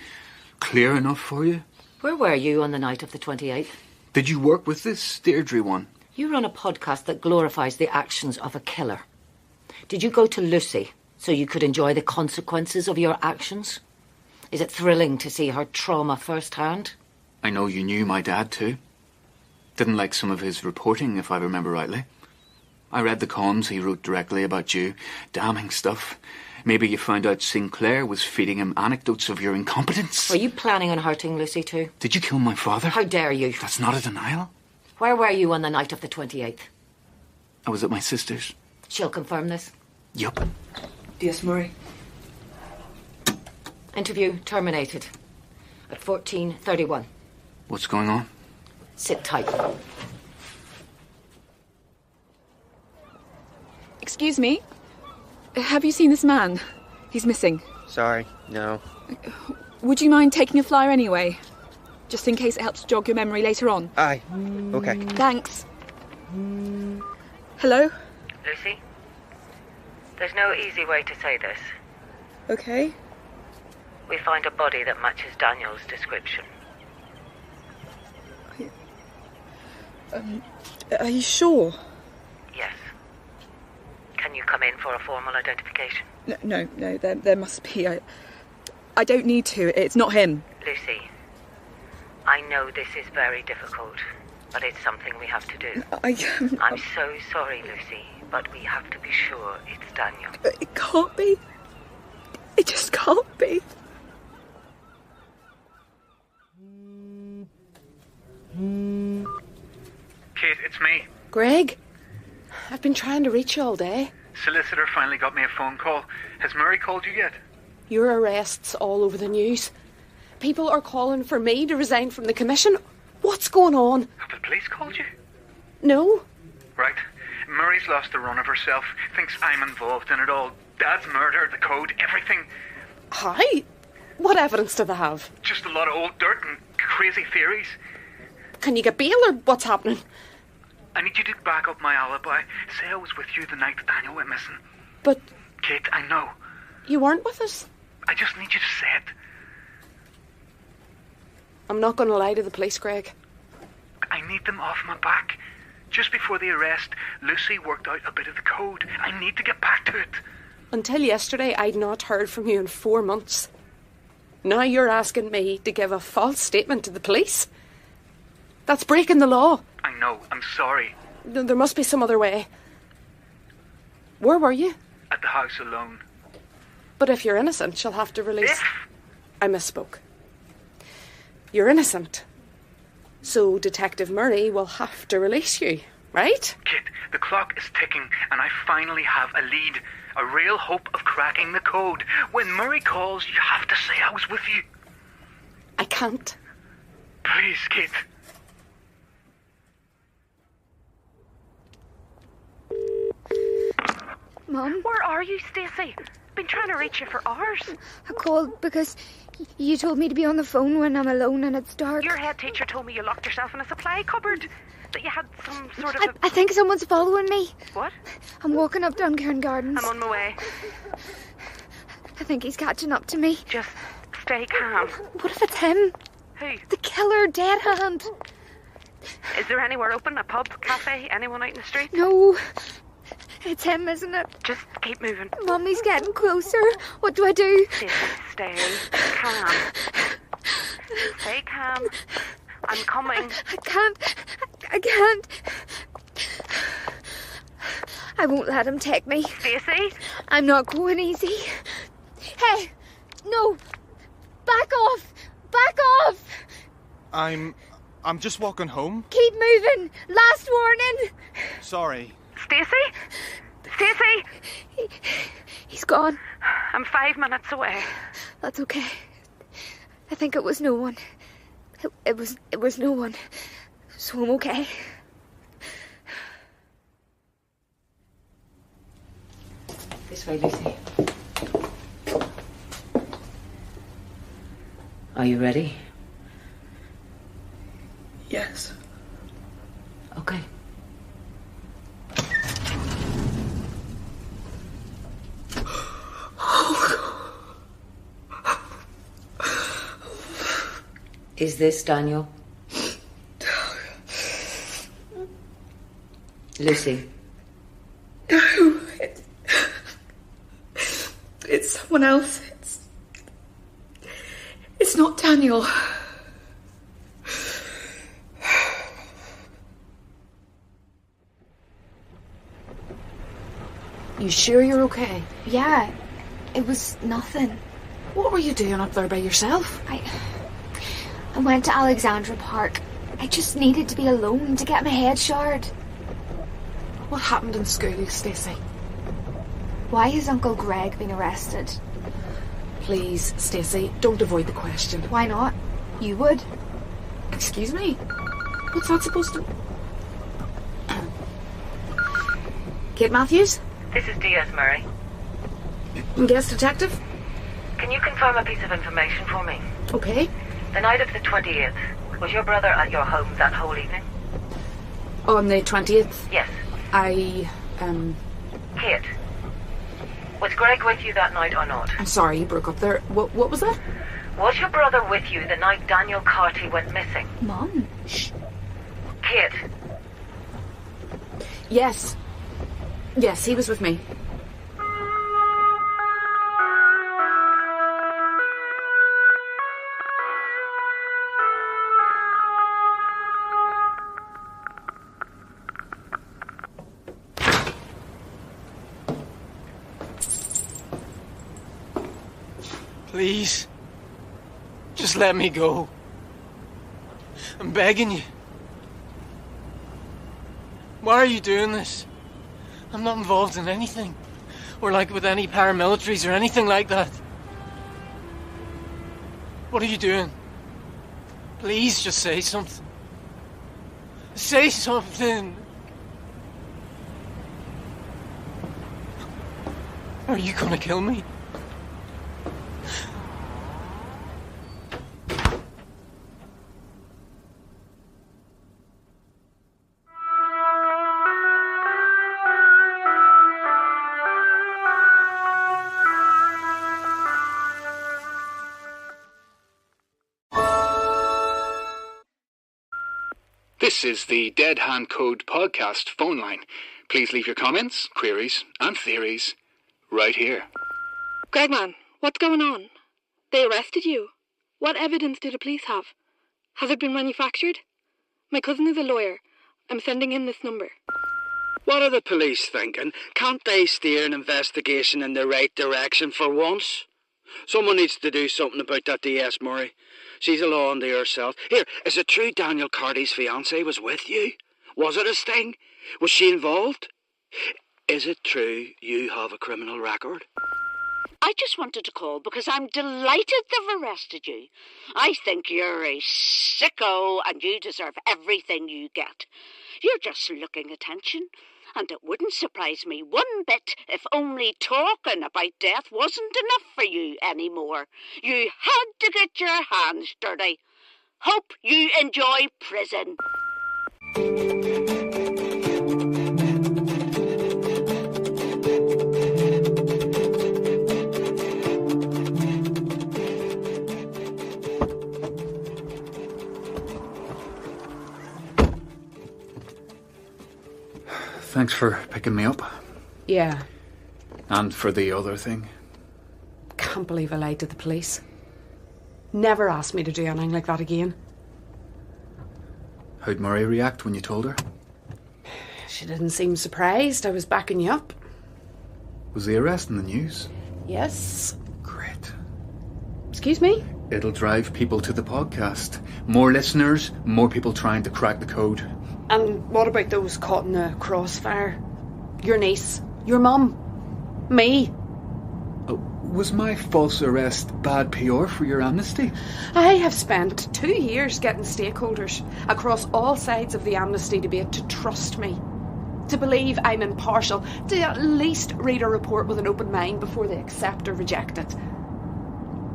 Clear enough for you? Where were you on the night of the 28th? Did you work with this Deirdre one? You run a podcast that glorifies the actions of a killer. Did you go to Lucy so you could enjoy the consequences of your actions? Is it thrilling to see her trauma firsthand? I know you knew my dad too. Didn't like some of his reporting, if I remember rightly. I read the columns he wrote directly about you. Damning stuff. Maybe you found out Sinclair was feeding him anecdotes of your incompetence. Were you planning on hurting Lucy too? Did you kill my father? How dare you? That's not a denial. Where were you on the night of the 28th? I was at my sister's. She'll confirm this. Yup. DS Murray. Interview terminated at 14:31. What's going on? Sit tight. Excuse me? Have you seen this man? He's missing. Sorry, no. Would you mind taking a flyer anyway? Just in case it helps jog your memory later on. Aye. Okay. Thanks. Hello? Lucy? There's no easy way to say this. Okay. We find a body that matches Daniel's description. Are you sure? Yes. Can you come in for a formal identification? No, there must be. I don't need to. It's not him. Lucy, I know this is very difficult, but it's something we have to do. I'm so sorry, Lucy, but we have to be sure it's Daniel. It can't be. It just can't be. Kate, it's me. Greg, I've been trying to reach you all day. Solicitor finally got me a phone call. Has Murray called you yet? Your arrests all over the news. People are calling for me to resign from the commission. What's going on? Have the police called you? No. Right. Murray's lost the run of herself. Thinks I'm involved in it all. Dad's murder, the code, everything. Hi? What evidence do they have? Just a lot of old dirt and crazy theories. Can you get bail or what's happening? I need you to back up my alibi. Say I was with you the night that Daniel went missing. But... Kate, I know. You weren't with us? I just need you to say it. I'm not going to lie to the police, Greg. I need them off my back. Just before the arrest, Lucy worked out a bit of the code. I need to get back to it. Until yesterday, I'd not heard from you in 4 months. Now you're asking me to give a false statement to the police? That's breaking the law. I know, I'm sorry. There must be some other way. Where were you? At the house alone. But if you're innocent, she'll have to release... I misspoke. You're innocent. So Detective Murray will have to release you, right? Kit, the clock is ticking and I finally have a lead. A real hope of cracking the code. When Murray calls, you have to say I was with you. I can't. Please, Kit. Mum? Where are you, Stacey? Been trying to reach you for hours. I called because you told me to be on the phone when I'm alone and it's dark. Your head teacher told me you locked yourself in a supply cupboard. That you had some sort of I think someone's following me. What? I'm walking up Duncairn Gardens. I'm on my way. I think he's catching up to me. Just stay calm. What if it's him? Who? The killer, Dead Hand. Is there anywhere open? A pub, cafe, anyone out in the street? No. It's him, isn't it? Just keep moving. Mummy's getting closer. What do I do? Stay calm. Stay calm. I'm coming. I can't. I won't let him take me. Stacey? I'm not going easy. Hey, no. Back off. Back off. I'm just walking home. Keep moving. Last warning. Sorry. Stacey? Stacey? He's gone. I'm 5 minutes away. That's okay. I think it was no one. It was no one. So I'm okay. This way, Lucy. Are you ready? Yes. Okay. Is this Daniel? Lucy. No. It's someone else. It's not Daniel. You sure you're okay? Yeah, it was nothing. What were you doing up there by yourself? I went to Alexandra Park. I just needed to be alone to get my head showered. What happened in school, Stacey? Why has Uncle Greg been arrested? Please, Stacey, don't avoid the question. Why not? You would. Excuse me? What's that supposed to... Kate Matthews? This is D.S. Murray. Guest detective? Can you confirm a piece of information for me? Okay. The night of the 28th, was your brother at your home that whole evening? On the 20th? Yes. Kate, was Greg with you that night or not? I'm sorry, you broke up there. What was that? Was your brother with you the night Daniel Carty went missing? Mum. Shh. Kate. Yes. Yes, he was with me. Please. Just let me go. I'm begging you. Why are you doing this? I'm not involved in anything. Or like with any paramilitaries or anything like that. What are you doing? Please just say something. Say something. Are you gonna kill me? This is the Dead Hand Code podcast phone line. Please leave your comments, queries, and theories right here. Gregman, what's going on? They arrested you. What evidence do the police have? Has it been manufactured? My cousin is a lawyer. I'm sending him this number. What are the police thinking? Can't they steer an investigation in the right direction for once? Someone needs to do something about that D.S. Murray. She's a law unto herself. Here, is it true Daniel Carty's fiancée was with you? Was it a sting? Was she involved? Is it true you have a criminal record? I just wanted to call because I'm delighted they've arrested you. I think you're a sicko and you deserve everything you get. You're just looking attention. And it wouldn't surprise me one bit if only talking about death wasn't enough for you anymore. You had to get your hands dirty. Hope you enjoy prison. Thanks for picking me up. Yeah. And for the other thing. Can't believe I lied to the police. Never asked me to do anything like that again. How'd Murray react when you told her? She didn't seem surprised. I was backing you up. Was the arrest in the news? Yes. Great. Excuse me? It'll drive people to the podcast. More listeners, more people trying to crack the code. And what about those caught in the crossfire? Your niece, your mum, me. Oh, Was my false arrest bad PR for your amnesty? I have spent 2 years getting stakeholders across all sides of the amnesty debate to trust me, to believe I'm impartial, to at least read a report with an open mind before they accept or reject it.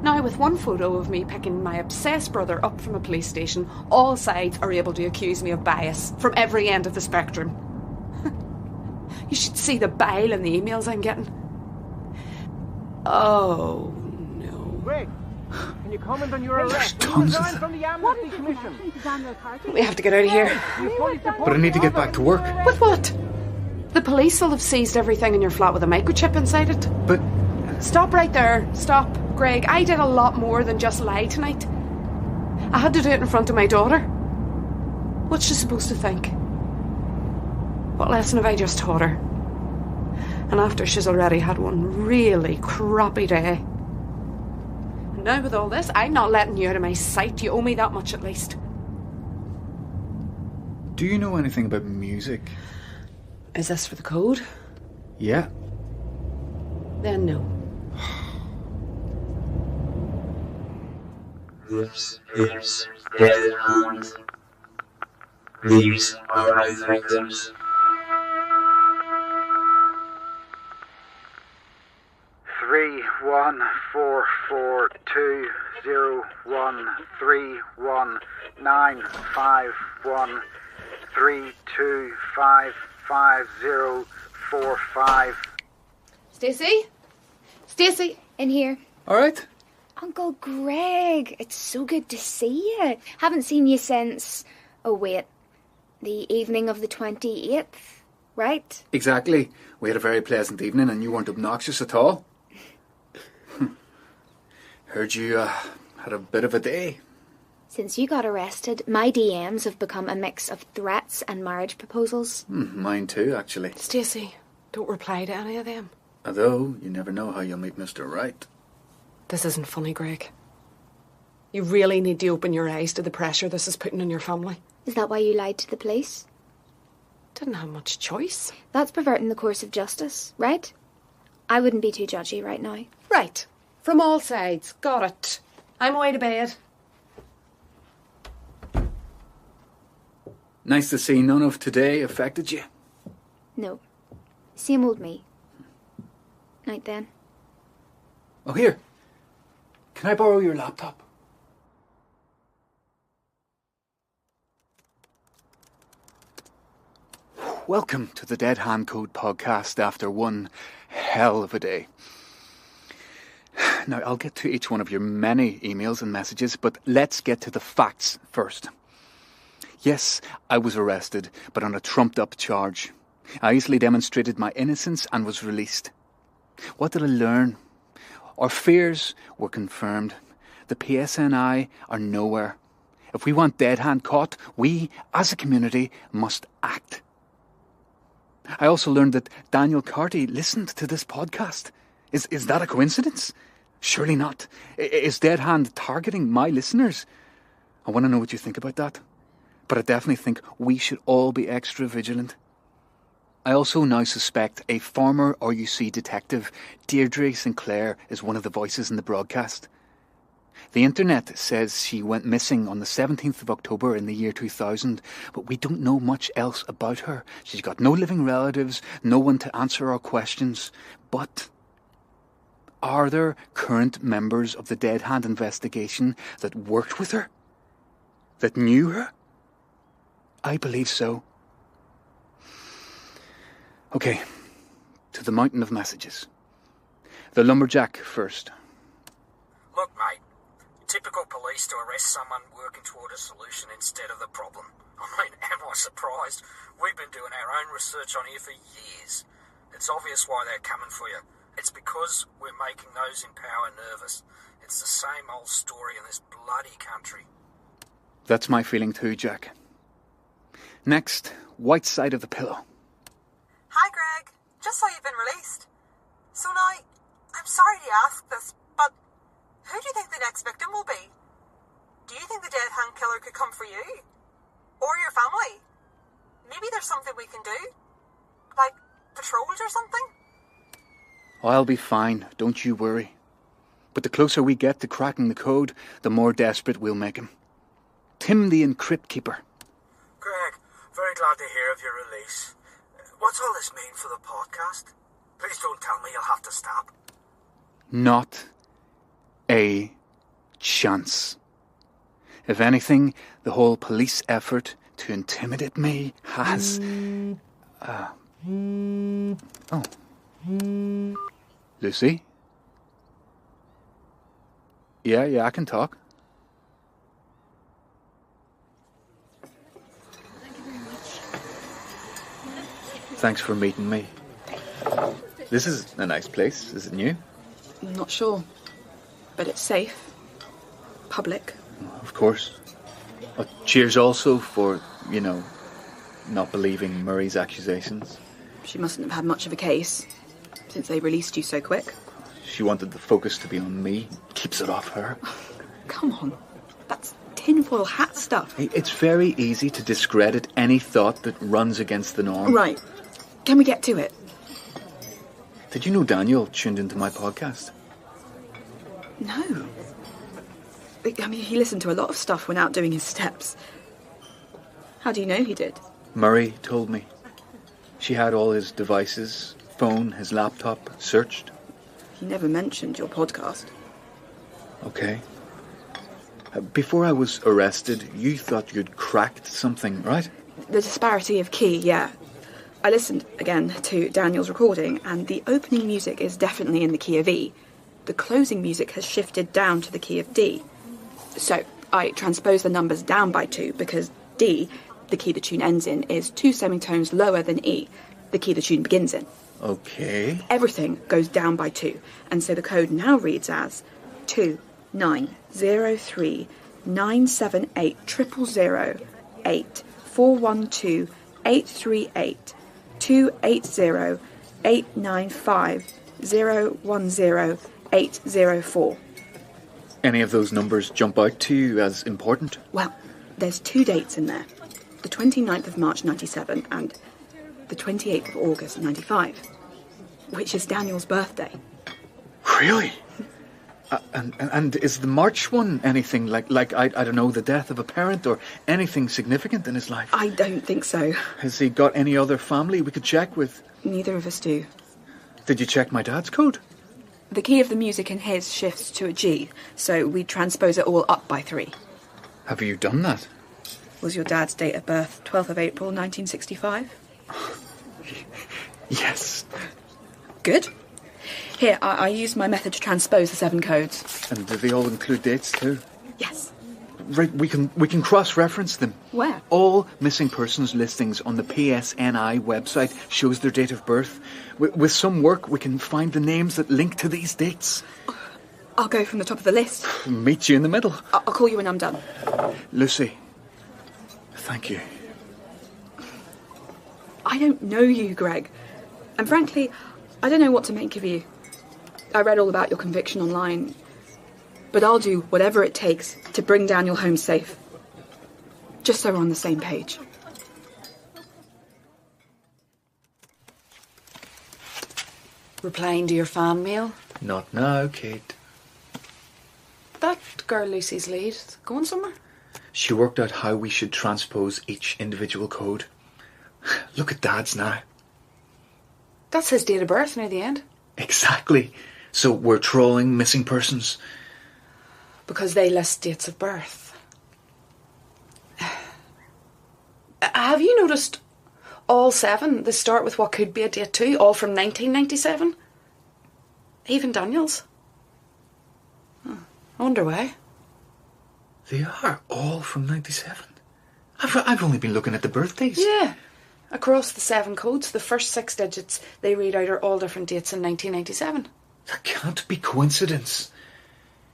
Now, with one photo of me picking my obsessed brother up from a police station, all sides are able to accuse me of bias from every end of the spectrum. You should see the bile in the emails I'm getting. Oh, no. Greg, can you comment on your arrest? Tons of from the Amnesty Commission. We have to get out of here. But I need to get back to work. With what? The police will have seized everything in your flat with a microchip inside it. But... Stop right there. Stop. Greg, I did a lot more than just lie tonight. I had to do it in front of my daughter. What's she supposed to think? What lesson have I just taught her? And after she's already had one really crappy day. And now with all this, I'm not letting you out of my sight. You owe me that much at least. Do you know anything about music? Is this for the code? Yeah. Then no. This is Dead Hand. These are my victims. 314420131955045. Stacey? Stacey, in here. All right. Uncle Greg, it's so good to see you. Haven't seen you since... Oh, wait. The evening of the 28th, right? Exactly. We had a very pleasant evening and you weren't obnoxious at all. Heard you had a bit of a day. Since you got arrested, my DMs have become a mix of threats and marriage proposals. Mine too, actually. Stacey, don't reply to any of them. Although, you never know how you'll meet Mr. Right. This isn't funny, Greg. You really need to open your eyes to the pressure this is putting on your family. Is that why you lied to the police? Didn't have much choice. That's perverting the course of justice, right? I wouldn't be too judgy right now. Right. From all sides. Got it. I'm away to bed. Nice to see none of today affected you. No. Same old me. Night then. Oh, here. Can I borrow your laptop? Welcome to the Dead Hand Code podcast after one hell of a day. Now, I'll get to each one of your many emails and messages, but let's get to the facts first. Yes, I was arrested, but on a trumped-up charge. I easily demonstrated my innocence and was released. What did I learn? Our fears were confirmed. The PSNI are nowhere. If we want Dead Hand caught, we, as a community, must act. I also learned that Daniel Carty listened to this podcast. Is that a coincidence? Surely not. Is Dead Hand targeting my listeners? I want to know what you think about that. But I definitely think we should all be extra vigilant. I also now suspect a former RUC detective, Deirdre Sinclair, is one of the voices in the broadcast. The internet says she went missing on the 17th of October in the year 2000, but we don't know much else about her. She's got no living relatives, no one to answer our questions. But are there current members of the Dead Hand investigation that worked with her? That knew her? I believe so. Okay, to the mountain of messages. The lumberjack first. Look, mate. Typical police to arrest someone working toward a solution instead of the problem. I mean, am I surprised? We've been doing our own research on here for years. It's obvious why they're coming for you. It's because we're making those in power nervous. It's the same old story in this bloody country. That's my feeling too, Jack. Next, white side of the pillow. Hi, Greg. Just saw you've been released. So now, I'm sorry to ask this, but who do you think the next victim will be? Do you think the Dead Hand killer could come for you? Or your family? Maybe there's something we can do? Like patrols or something? I'll be fine, don't you worry. But the closer we get to cracking the code, the more desperate we'll make him. Tim the Encrypt Keeper. Greg, very glad to hear of your release. What's all this mean for the podcast? Please don't tell me you'll have to stop. Not a chance. If anything, the whole police effort to intimidate me has... Oh. Lucy? Yeah, I can talk. Thanks for meeting me. This is a nice place, is it new? I'm not sure, but it's safe. Public. Of course. Cheers also for, not believing Murray's accusations. She mustn't have had much of a case, since they released you so quick. She wanted the focus to be on me. Keeps it off her. Come on. That's tinfoil hat stuff. Hey, it's very easy to discredit any thought that runs against the norm. Right. Can we get to it? Did you know Daniel tuned into my podcast? No. I mean, he listened to a lot of stuff when out doing his steps. How do you know he did? Murray told me. She had all his devices, phone, his laptop, searched. He never mentioned your podcast. Okay. Before I was arrested, you thought you'd cracked something, right? The disparity of key, yeah. I listened again to Daniel's recording, and the opening music is definitely in the key of E. The closing music has shifted down to the key of D. So I transposed the numbers down by 2 because D, the key the tune ends in, is 2 semitones lower than E, the key the tune begins in. Okay. Everything goes down by 2, and so the code now reads as 2903 978 000 8 412 838 280 895 010 804. Any of those numbers jump out to you as important? Well, there's 2 dates in there. The 29th of March 97 and the 28th of August 95, which is Daniel's birthday. Really? And is the March one anything like I don't know, the death of a parent or anything significant in his life? I don't think so. Has he got any other family we could check with? Neither of us do. Did you check my dad's code? The key of the music in his shifts to a G, so we transpose it all up by 3. Have you done that? Was your dad's date of birth 12th of April 1965? Yes. Good. Here, I used my method to transpose the 7 codes. And do they all include dates too? Yes. Right, we can cross-reference them. Where? All missing persons listings on the PSNI website shows their date of birth. With some work, we can find the names that link to these dates. I'll go from the top of the list. Meet you in the middle. I'll call you when I'm done. Lucy, thank you. I don't know you, Greg. And frankly, I don't know what to make of you. I read all about your conviction online. But I'll do whatever it takes to bring Daniel home safe. Just so we're on the same page. Replying to your fan mail? Not now, Kate. That girl Lucy's lead, going somewhere? She worked out how we should transpose each individual code. Look at Dad's now. That's his date of birth near the end. Exactly. So we're trolling missing persons. Because they list dates of birth. Have you noticed all 7, they start with what could be a date too, all from 1997? Even Daniel's. I wonder why. They are all from 97? I've only been looking at the birthdays. Yeah. Across the 7 codes, the first 6 digits they read out are all different dates in 1997. That can't be coincidence.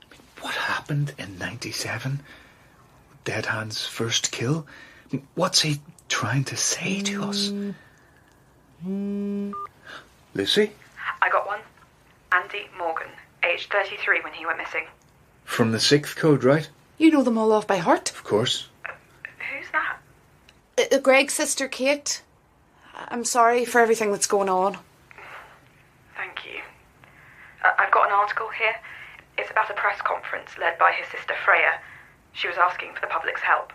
I mean, what happened in 97? Dead Hand's first kill? I mean, what's he trying to say to us? Lucy? I got one. Andy Morgan, aged 33 when he went missing. From the 6th code, right? You know them all off by heart? Of course. Who's that? Greg's sister, Kate. I'm sorry for everything that's going on. Thank you. I've got an article here. It's about a press conference led by his sister Freya. She was asking for the public's help.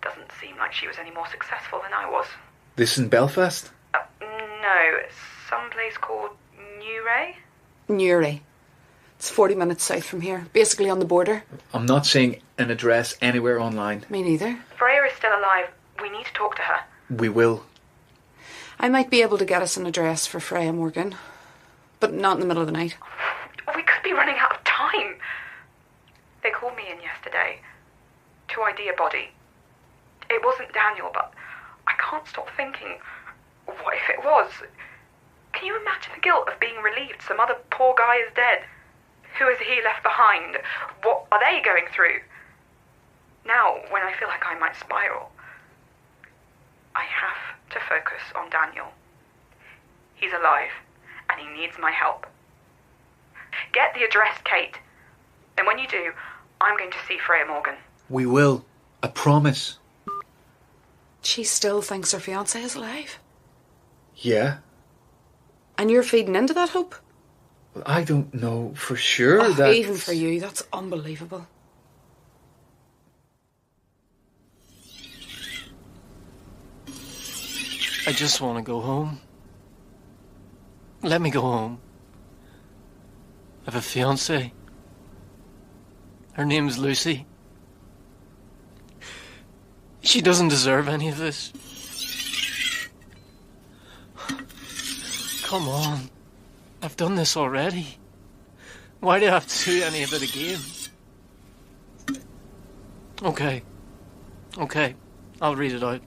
Doesn't seem like she was any more successful than I was. This in Belfast? No, someplace called Newry. Newry. It's 40 minutes south from here, basically on the border. I'm not seeing an address anywhere online. Me neither. Freya is still alive. We need to talk to her. We will. I might be able to get us an address for Freya Morgan, but not in the middle of the night. We could be running out of time. They called me in yesterday to ID a body. It wasn't Daniel, but I can't stop thinking, what if it was? Can you imagine the guilt of being relieved some other poor guy is dead? Who has he left behind? What are they going through? Now, when I feel like I might spiral, I have to focus on Daniel. He's alive, and he needs my help. Get the address, Kate. And when you do, I'm going to see Freya Morgan. We will. I promise. She still thinks her fiancé is alive? Yeah. And you're feeding into that hope? Well, I don't know for sure that... Even for you, that's unbelievable. I just want to go home. Let me go home. I have a fiancée. Her name's Lucy. She doesn't deserve any of this. Come on. I've done this already. Why do I have to do any of it again? Okay. I'll read it out.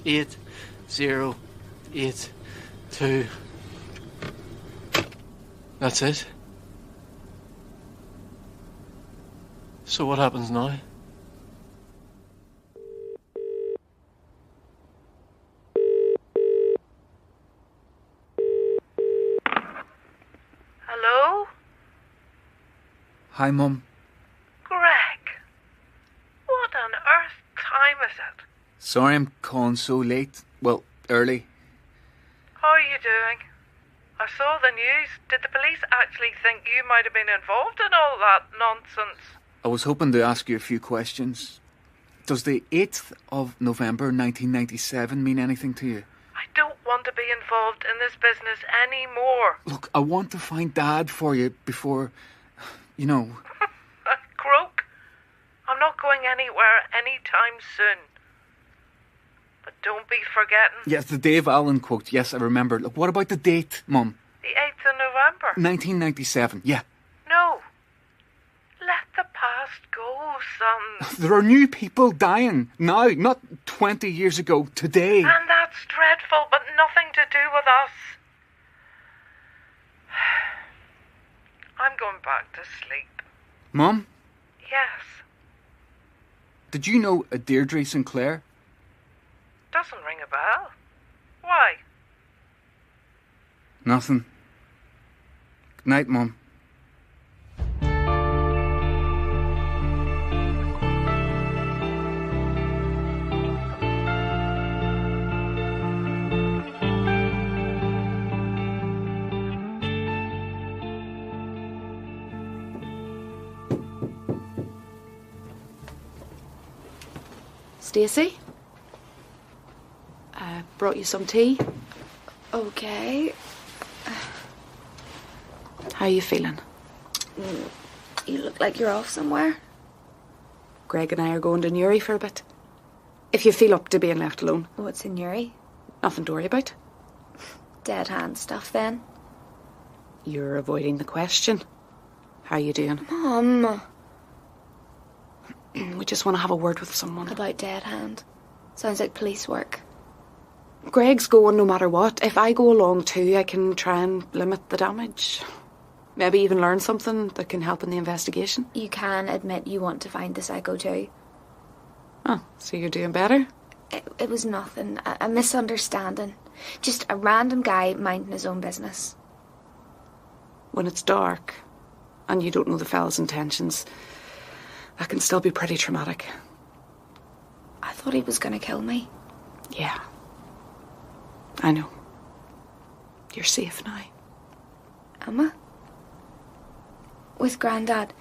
8082. That's it. So what happens now? Hello? Hi, Mum. Greg. What on earth time is it? Sorry I'm calling so late. Well, early. How are you doing? I saw the news. Did the police actually think you might have been involved in all that nonsense? I was hoping to ask you a few questions. Does the 8th of November 1997 mean anything to you? I don't want to be involved in this business anymore. Look, I want to find Dad for you before, you know... Croak, I'm not going anywhere anytime soon. But don't be forgetting... Yes, the Dave Allen quote. Yes, I remember. Look, what about the date, Mum? The 8th of November. 1997, yeah. No. Let the past go, son. There are new people dying now, not 20 years ago, today. And that's dreadful, but nothing to do with us. I'm going back to sleep. Mum, Yes. did you know a Deirdre Sinclair? Doesn't ring a bell. Why? Nothing. Good night, Mum. Stacey? I brought you some tea. Okay. How are you feeling? You look like you're off somewhere. Greg and I are going to Newry for a bit. If you feel up to being left alone. What's in Newry? Nothing to worry about. Dead hand stuff, then. You're avoiding the question. How are you doing? Mum. We just want to have a word with someone. About dead hand. Sounds like police work. Greg's going no matter what. If I go along too, I can try and limit the damage. Maybe even learn something that can help in the investigation. You can admit you want to find the psycho too. Oh, so you're doing better? It was nothing. A misunderstanding. Just a random guy minding his own business. When it's dark and you don't know the fella's intentions, that can still be pretty traumatic. I thought he was going to kill me. Yeah. I know. You're safe now. Am I? with Grandad.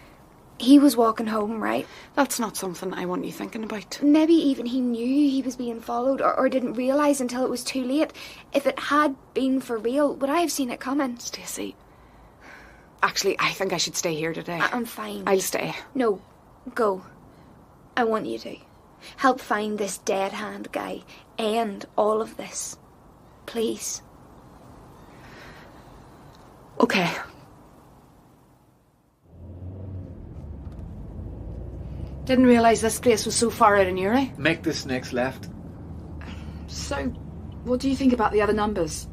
He was walking home, right? That's not something I want you thinking about. Maybe even he knew he was being followed or didn't realise until it was too late. If it had been for real, would I have seen it coming? Stacey, actually, I think I should stay here today. I'm fine. I'll stay. No, go. I want you to. Help find this dead hand guy. End all of this. Please. Okay. Didn't realise this place was so far out in Uri. Make this next left. So, what do you think about the other numbers?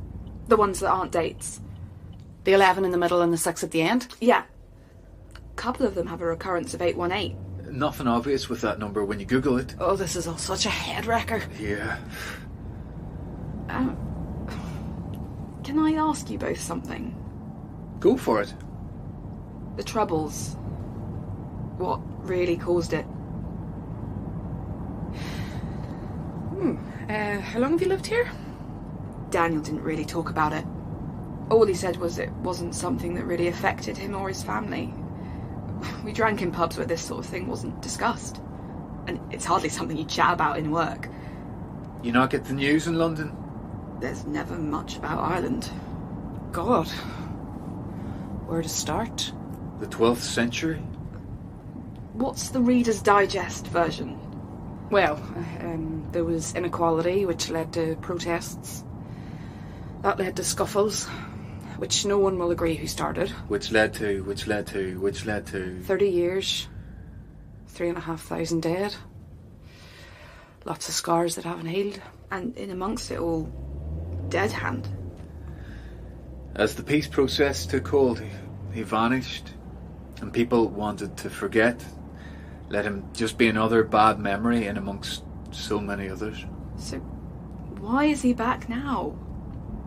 The ones that aren't dates? The 11 in the middle and the 6 at the end? Yeah. A couple of them have a recurrence of 818. Nothing obvious with that number when you Google it. Oh, this is all such a head wrecker. Yeah. Can I ask you both something? Go for it. The Troubles. What really caused it? How long have you lived here? Daniel didn't really talk about it. All he said was it wasn't something that really affected him or his family. We drank in pubs where this sort of thing wasn't discussed. And it's hardly something you chat about in work. You not get the news in London? There's never much about Ireland. God. Where to start? The 12th century? What's the Reader's Digest version? Well, there was inequality, which led to protests. That led to scuffles, which no one will agree who started. Which led to... 30 years. 3,500 dead. Lots of scars that haven't healed. And in amongst it all, dead hand. As the peace process took hold, he vanished. And people wanted to forget. Let him just be another bad memory in amongst so many others. So, why is he back now?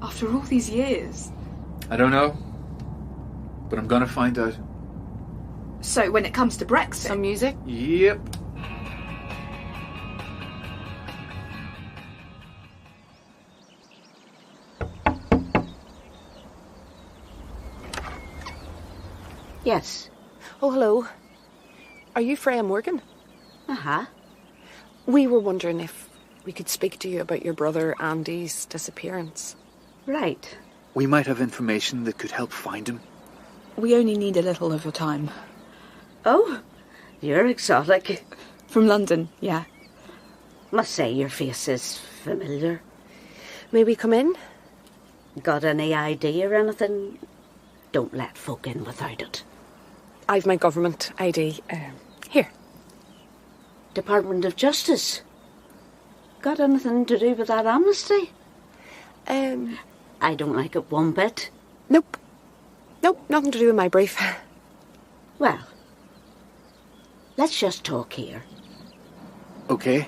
After all these years? I don't know. But I'm gonna find out. So, when it comes to Brexit... Some music? Yep. Yes. Oh, hello. Are you Freya Morgan? Uh-huh. We were wondering if we could speak to you about your brother Andy's disappearance. Right. We might have information that could help find him. We only need a little of your time. Oh, you're exotic. From London, yeah. Must say your face is familiar. May we come in? Got any ID or anything? Don't let folk in without it. I've my government ID. Here. Department of Justice. Got anything to do with that amnesty? I don't like it one bit. Nope. Nope, nothing to do with my brief. Well, let's just talk here. Okay.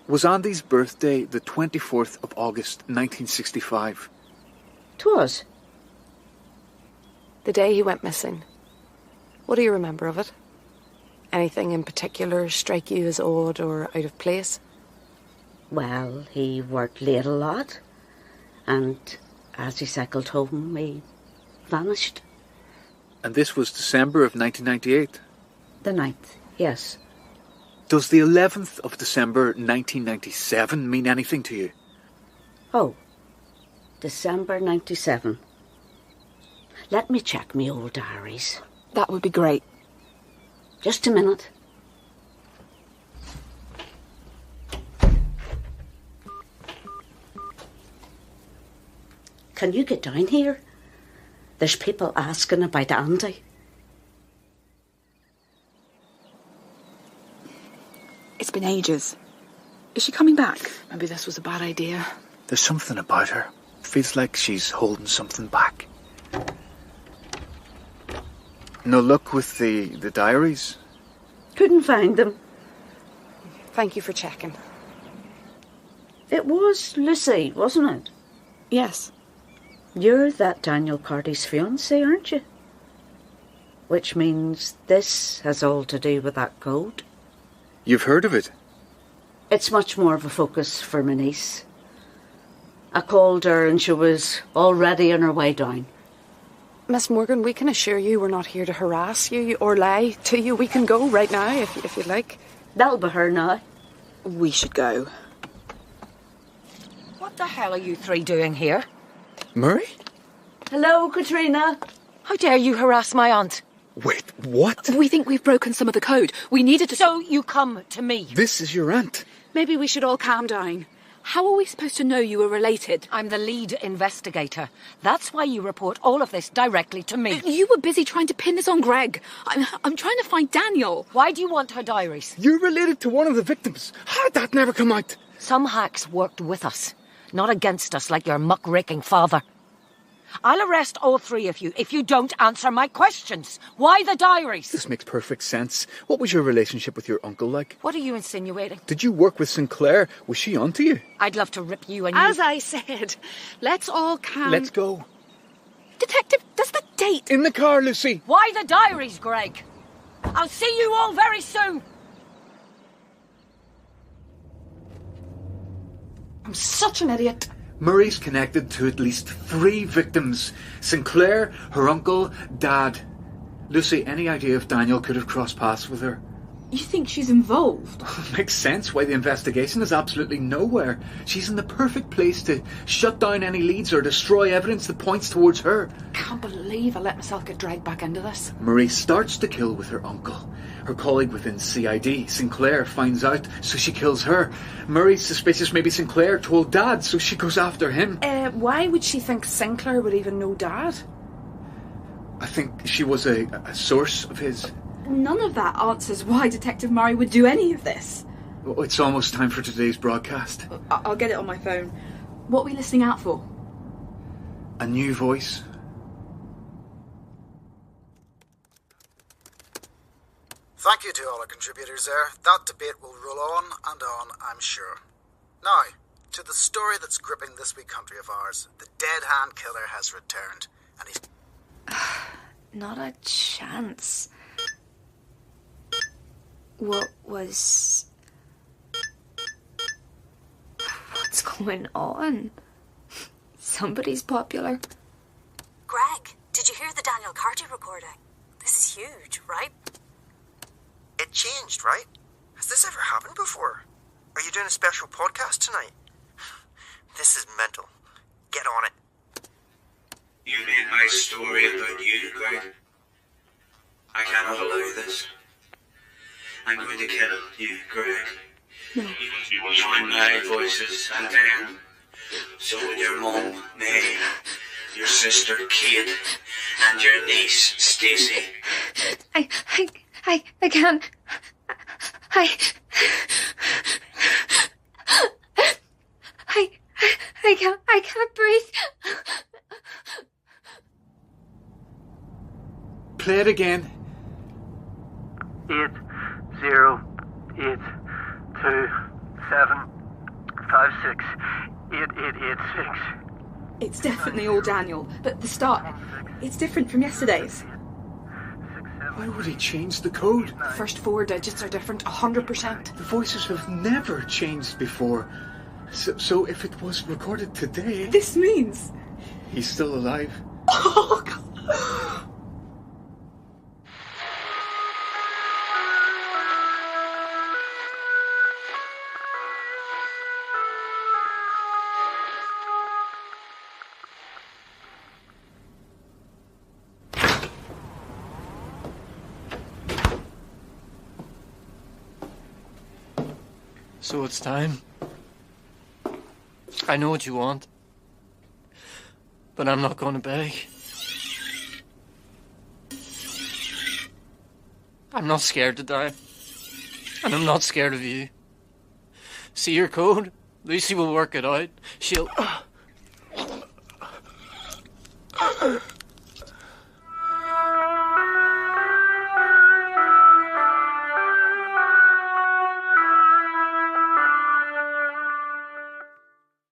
Was Andy's birthday the 24th of August, 1965? 'Twas. The day he went missing. What do you remember of it? Anything in particular strike you as odd or out of place? Well, he worked late a lot, and as he cycled home, he vanished. And this was December of 1998? The 9th, yes. Does the 11th of December 1997 mean anything to you? Oh, December 97. Let me check me old diaries. That would be great. Just a minute. Can you get down here? There's people asking about Andy. It's been ages. Is she coming back? Maybe this was a bad idea. There's something about her. Feels like she's holding something back. No luck with the diaries? Couldn't find them. Thank you for checking. It was Lucy, wasn't it? Yes. You're that Daniel Carty's fiancée, aren't you? Which means this has all to do with that code. You've heard of it? It's much more of a focus for my niece. I called her and she was already on her way down. Miss Morgan, we can assure you we're not here to harass you or lie to you. We can go right now if you'd like. That'll be her now. We should go. What the hell are you three doing here? Murray? Hello, Katrina. How dare you harass my aunt? Wait, what? We think we've broken some of the code. We needed to... So you come to me? This is your aunt. Maybe we should all calm down. How are we supposed to know you were related? I'm the lead investigator. That's why you report all of this directly to me. You were busy trying to pin this on Greg. I'm trying to find Daniel. Why do you want her diaries? You're related to one of the victims. How did that never come out? Some hacks worked with us, not against us like your muckraking father. I'll arrest all three of you if you don't answer my questions. Why the diaries? This makes perfect sense. What was your relationship with your uncle like? What are you insinuating? Did you work with Sinclair? Was she onto you? I'd love to rip you and As you... I said, let's all calm... Let's go. Detective, does the date... In the car, Lucy. Why the diaries, Greg? I'll see you all very soon. I'm such an idiot. Murray's connected to at least 3 victims. Sinclair, her uncle, Dad. Lucy, any idea if Daniel could have crossed paths with her? You think she's involved? Makes sense why the investigation is absolutely nowhere. She's in the perfect place to shut down any leads or destroy evidence that points towards her. Can't believe I let myself get dragged back into this. Murray starts to kill with her uncle. Her colleague within CID, Sinclair, finds out, so she kills her. Murray's suspicious maybe Sinclair told Dad, so she goes after him. Why would she think Sinclair would even know Dad? I think she was a source of his. None of that answers why Detective Murray would do any of this. Oh, it's almost time for today's broadcast. I'll get it on my phone. What are we listening out for? A new voice. Thank you to all our contributors there. That debate will roll on and on, I'm sure. Now, to the story that's gripping this wee country of ours. The dead hand killer has returned, and he's... Not a chance. What was... What's going on? Somebody's popular. Greg, did you hear the Daniel Carty recording? This is huge, right? It changed, right? Has this ever happened before? Are you doing a special podcast tonight? This is mental. Get on it. You made my story about you, Greg. I cannot allow this. I'm going to kill you, Greg. No. Join my voices and then so will your mum, May, your sister, Kate, and your niece, Stacey. I can't. I can't breathe. Play it again. 8 0 8 2 7 5 6 8 8 8 6. It's definitely all Daniel, but the start, it's different from yesterday's. Why would he change the code? The first 4 digits are different, 100%. The voices have never changed before. So if it was recorded today... This means... He's still alive. Oh, God. So it's time. I know what you want. But I'm not going to beg. I'm not scared to die. And I'm not scared of you. See your code? Lucy will work it out. She'll...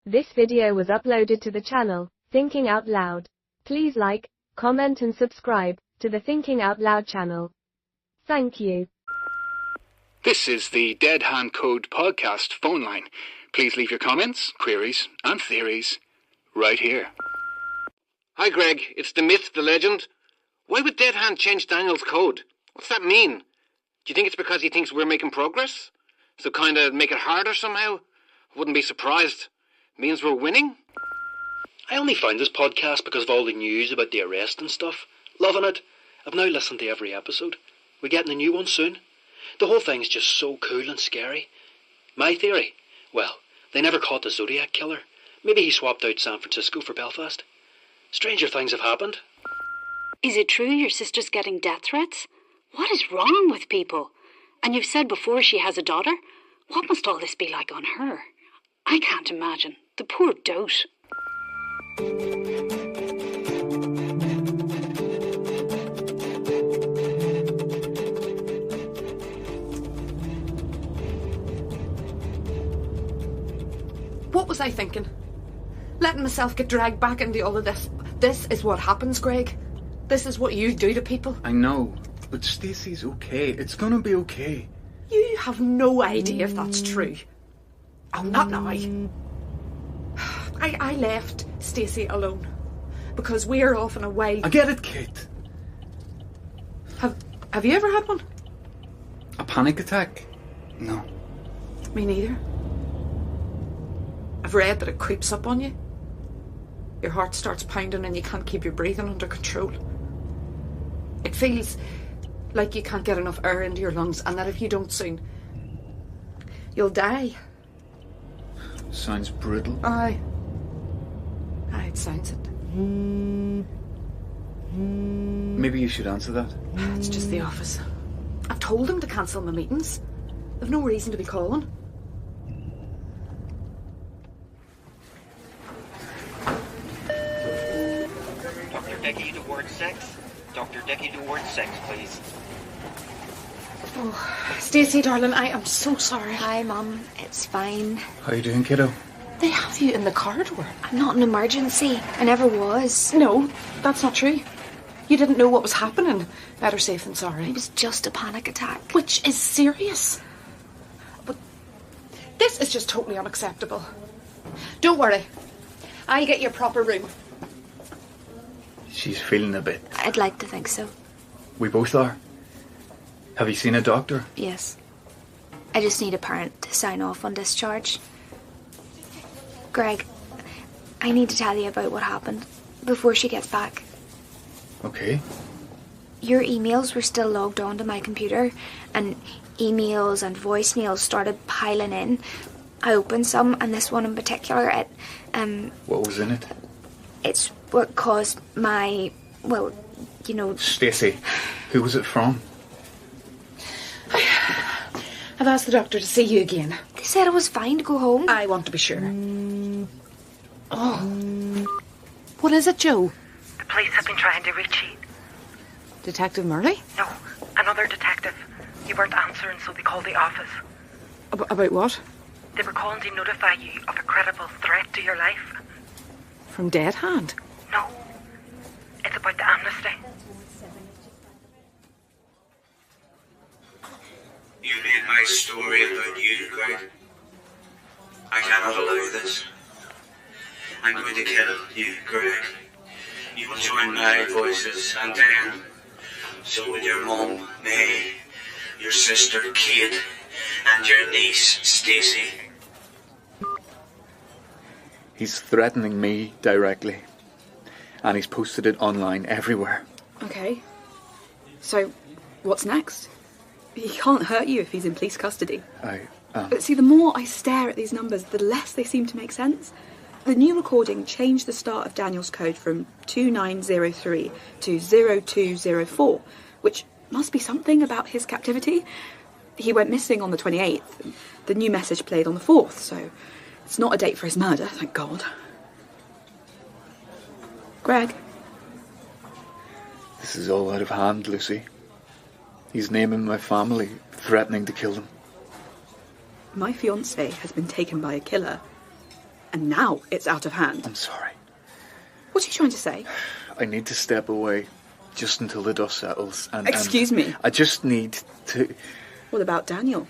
This video was uploaded to the channel, Thinking Out Loud. Please like, comment and subscribe to the Thinking Out Loud channel. Thank you. This is the Dead Hand Code podcast phone line. Please leave your comments, queries and theories right here. Hi, Greg. It's the myth, the legend. Why would Dead Hand change Daniel's code? What's that mean? Do you think it's because he thinks we're making progress? So kind of make it harder somehow? Wouldn't be surprised. Means we're winning? I only found this podcast because of all the news about the arrest and stuff. Loving it. I've now listened to every episode. We're getting a new one soon. The whole thing's just so cool and scary. My theory? Well, they never caught the Zodiac killer. Maybe he swapped out San Francisco for Belfast. Stranger things have happened. Is it true your sister's getting death threats? What is wrong with people? And you've said before she has a daughter. What must all this be like on her? I can't imagine. The poor dote. What was I thinking? Letting myself get dragged back into all of this. This is what happens, Greg. This is what you do to people. I know, but Stacey's okay. It's gonna be okay. You have no idea if that's true. Oh, not now. I left Stacey alone because we're off on a wild... I get it, Kate. Have you ever had one? A panic attack? No. Me neither. I've read that it creeps up on you. Your heart starts pounding and you can't keep your breathing under control. It feels like you can't get enough air into your lungs and that if you don't soon, you'll die. Sounds brutal. Aye, it sounds it. Maybe you should answer that. It's just the office. I've told them to cancel my meetings. They've no reason to be calling. Dr. Dickey to Ward 6. Dr. Dickey to Ward 6, please. Oh, Stacey, darling, I am so sorry. Hi, Mum. It's fine. How you doing, kiddo? They have you in the corridor. I'm not an emergency. I never was. No, that's not true. You didn't know what was happening. Better safe than sorry. It was just a panic attack. Which is serious. But this is just totally unacceptable. Don't worry. I'll get you a proper room. She's feeling a bit. I'd like to think so. We both are. Have you seen a doctor? Yes. I just need a parent to sign off on discharge. Greg, I need to tell you about what happened before she gets back. Okay. Your emails were still logged onto my computer, and emails and voicemails started piling in. I opened some, and this one in particular, What was in it? It's what caused my, well, you know... Stacey, who was it from? I've asked the doctor to see you again. They said it was fine to go home. I want to be sure. Oh. What is it, Joe? The police have been trying to reach you. Detective Murray? No, another detective. You weren't answering, so they called the office. About what? They were calling to notify you of a credible threat to your life. From Dead Hand? No, it's about the amnesty. You made my story about you, Greg. I cannot allow this. I'm going to kill you, Greg. You will join my voices, and then so will your mum, May, your sister, Kate, and your niece, Stacey. He's threatening me directly. And he's posted it online everywhere. Okay. So, what's next? He can't hurt you if he's in police custody. But see, the more I stare at these numbers, the less they seem to make sense. The new recording changed the start of Daniel's code from 2903 to 0204, which must be something about his captivity. He went missing on the 28th. The new message played on the 4th, so it's not a date for his murder, thank God. Greg? This is all out of hand, Lucy. He's naming my family, threatening to kill them. My fiancé has been taken by a killer, and now it's out of hand. I'm sorry. What are you trying to say? I need to step away just until the dust settles. Excuse me? I just need to... What about Daniel?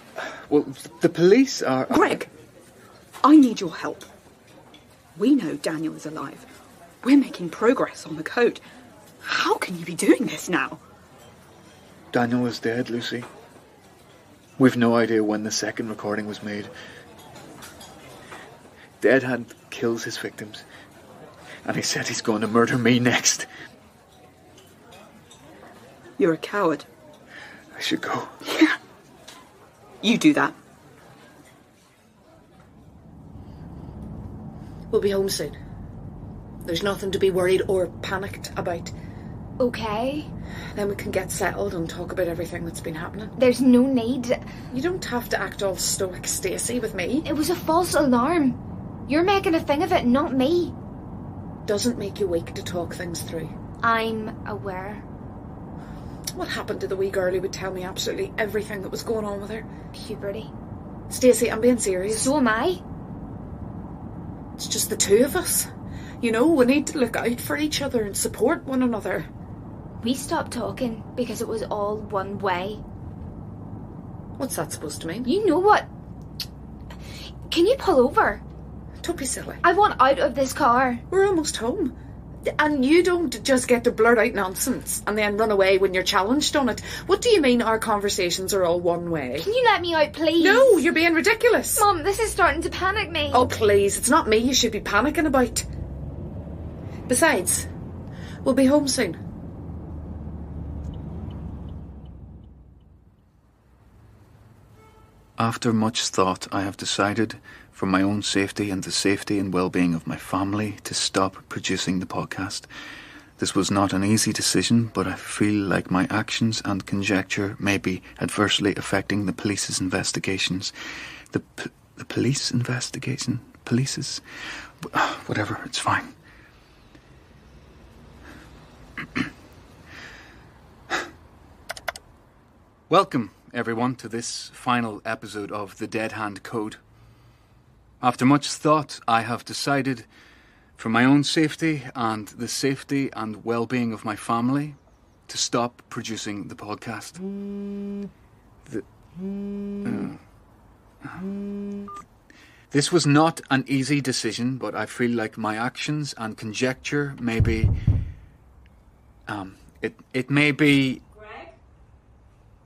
Well, the police are... Greg! I need your help. We know Daniel is alive. We're making progress on the code. How can you be doing this now? Daniel is dead, Lucy. We've no idea when the second recording was made. Dead Hand kills his victims, and he said he's going to murder me next. You're a coward. I should go. Yeah. You do that. We'll be home soon. There's nothing to be worried or panicked about. Okay. Then we can get settled and talk about everything that's been happening. There's no need. You don't have to act all stoic, Stacey, with me. It was a false alarm. You're making a thing of it, not me. Doesn't make you weak to talk things through. I'm aware. What happened to the wee girl who would tell me absolutely everything that was going on with her? Puberty. Stacey, I'm being serious. So am I. It's just the two of us. You know, we need to look out for each other and support one another. We stopped talking because it was all one way. What's that supposed to mean? You know what? Can you pull over? Don't be silly. I want out of this car. We're almost home. And you don't just get to blurt out nonsense and then run away when you're challenged on it. What do you mean our conversations are all one way? Can you let me out, please? No, you're being ridiculous. Mum, this is starting to panic me. Oh, please. It's not me you should be panicking about. Besides, we'll be home soon. After much thought, I have decided, for my own safety and the safety and well-being of my family, to stop producing the podcast. This was not an easy decision, but I feel like my actions and conjecture may be adversely affecting the police's investigations. The police investigation? Police's? Whatever, it's fine. Welcome, everyone, to this final episode of The Dead Hand Code. After much thought, I have decided, for my own safety and the safety and well-being of my family, to stop producing the podcast. This was not an easy decision, but I feel like my actions and conjecture may be... It may be... Greg?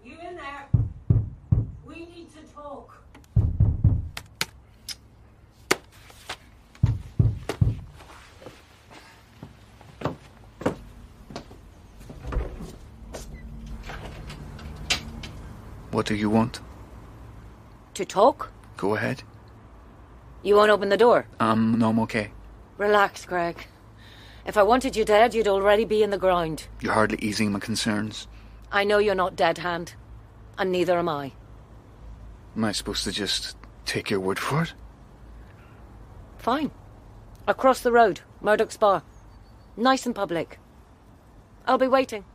You in there? We need to talk. What do you want? To talk? Go ahead. You won't open the door? No, I'm okay. Relax, Greg. If I wanted you dead, you'd already be in the ground. You're hardly easing my concerns. I know you're not Dead Hand, and neither am I. Am I supposed to just take your word for it? Fine. Across the road, Murdoch's Bar. Nice and public. I'll be waiting.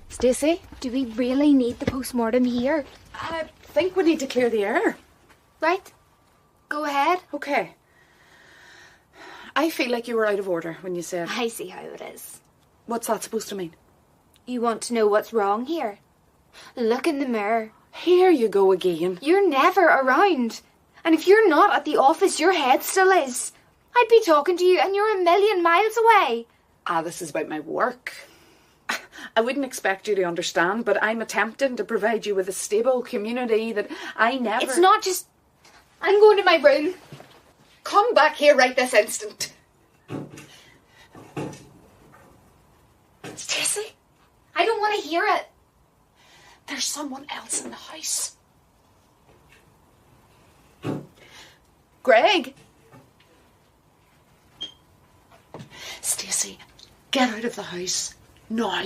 Stacey, do we really need the post-mortem here? I think we need to clear the air. Right. Go ahead. Okay. I feel like you were out of order when you said... I see how it is. What's that supposed to mean? You want to know what's wrong here? Look in the mirror. Here you go again. You're never around. And if you're not at the office, your head still is. I'd be talking to you and you're a million miles away. This is about my work. I wouldn't expect you to understand, but I'm attempting to provide you with a stable community that I never... It's not just... I'm going to my room. Come back here right this instant. Stacey, I don't want to hear it. There's someone else in the house. Greg? Stacey, get out of the house. Now.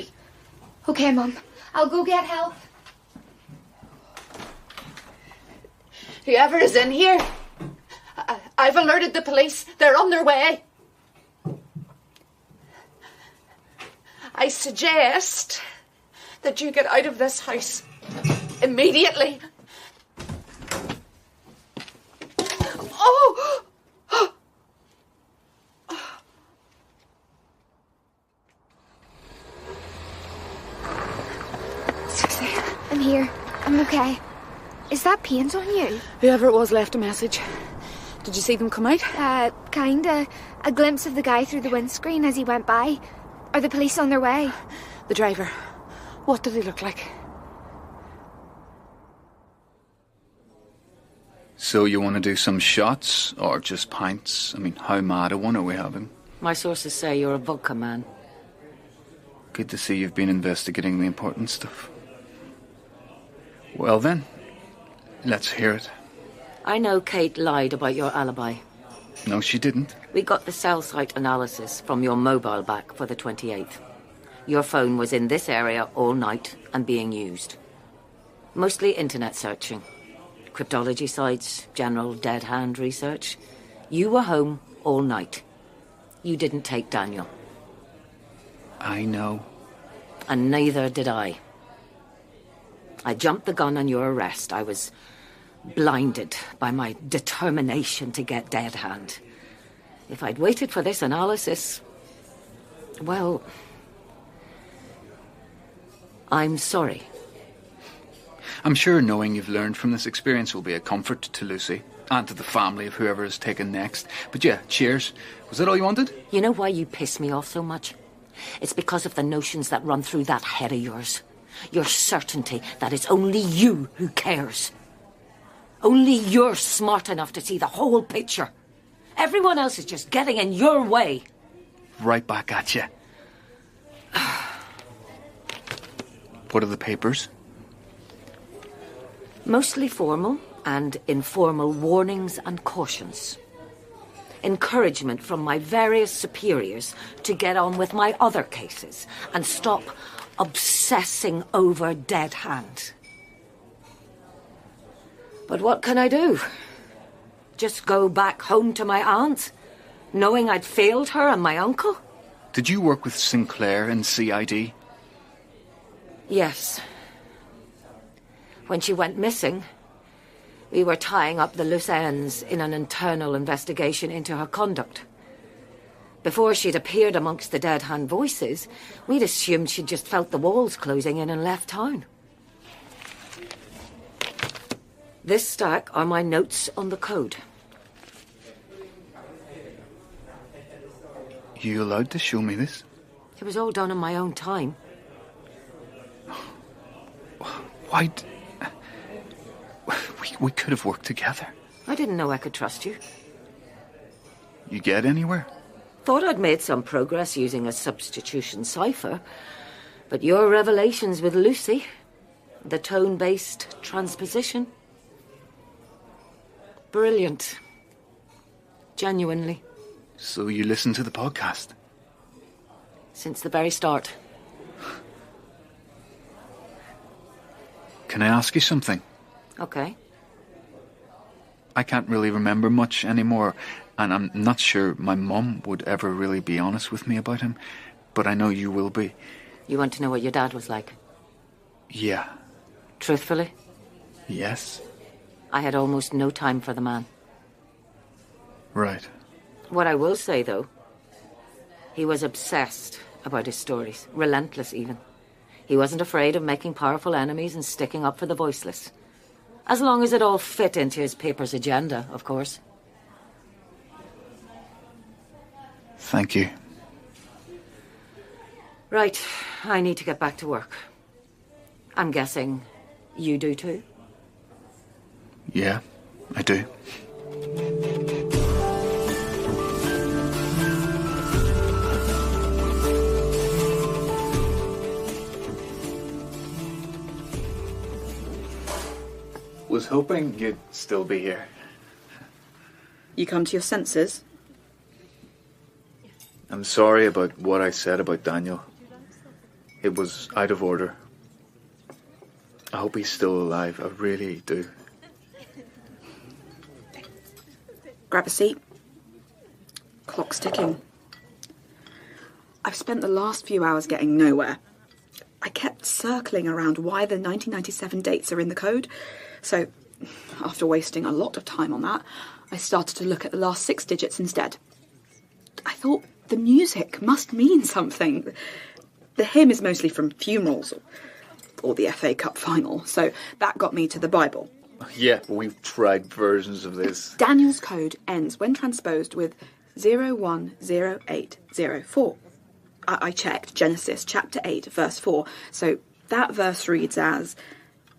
Okay, Mum. I'll go get help. Whoever is in here, I've alerted the police. They're on their way. I suggest that you get out of this house immediately. Oh! Stacey, I'm here. I'm okay. Is that paint on you? Whoever it was left a message. Did you see them come out? Kinda. A glimpse of the guy through the windscreen as he went by. Are the police on their way? The driver. What did he look like? So you want to do some shots, or just pints? I mean, how mad a one are we having? My sources say you're a vodka man. Good to see you've been investigating the important stuff. Well then, let's hear it. I know Kate lied about your alibi. No, she didn't. We got the cell site analysis from your mobile back for the 28th. Your phone was in this area all night and being used. Mostly internet searching. Cryptology sites, general dead hand research. You were home all night. You didn't take Daniel. I know. And neither did I. I jumped the gun on your arrest. I was blinded by my determination to get dead hand. If I'd waited for this analysis, well, I'm sorry. I'm sure knowing you've learned from this experience will be a comfort to Lucy and to the family of whoever is taken next. But yeah, cheers. Was that all you wanted? You know why you piss me off so much? It's because of the notions that run through that head of yours. Your certainty that it's only you who cares. Only you're smart enough to see the whole picture. Everyone else is just getting in your way. Right back at you. What are the papers? Mostly formal and informal warnings and cautions. Encouragement from my various superiors to get on with my other cases and stop obsessing over dead hand. But what can I do? Just go back home to my aunt, knowing I'd failed her and my uncle? Did you work with Sinclair in CID? Yes. When she went missing, we were tying up the loose ends in an internal investigation into her conduct. Before she'd appeared amongst the dead hand voices, we'd assumed she'd just felt the walls closing in and left town. This stack are my notes on the code. You allowed to show me this? It was all done in my own time. Why? We could have worked together. I didn't know I could trust you. You get anywhere? Thought I'd made some progress using a substitution cipher. But your revelations with Lucy, the tone-based transposition, brilliant. Genuinely. So you listened to the podcast? Since the very start. Can I ask you something? Okay. I can't really remember much anymore, and I'm not sure my mum would ever really be honest with me about him, but I know you will be. You want to know what your dad was like? Yeah. Truthfully? Yes. I had almost no time for the man. Right. What I will say, though, he was obsessed about his stories, relentless even. He wasn't afraid of making powerful enemies and sticking up for the voiceless. As long as it all fit into his paper's agenda, of course. Thank you. Right, I need to get back to work. I'm guessing you do too? Yeah, I do. Was hoping you'd still be here. You come to your senses? I'm sorry about what I said about Daniel. It was out of order. I hope he's still alive. I really do. Grab a seat. Clock's ticking. I've spent the last few hours getting nowhere. I kept circling around why the 1997 dates are in the code. So, after wasting a lot of time on that, I started to look at the last 6 digits instead. I thought the music must mean something. The hymn is mostly from funerals. or the FA Cup final, so that got me to the Bible. Yeah, we've tried versions of this. Daniel's code ends when transposed with 010804. I checked Genesis chapter 8 verse 4, so that verse reads as,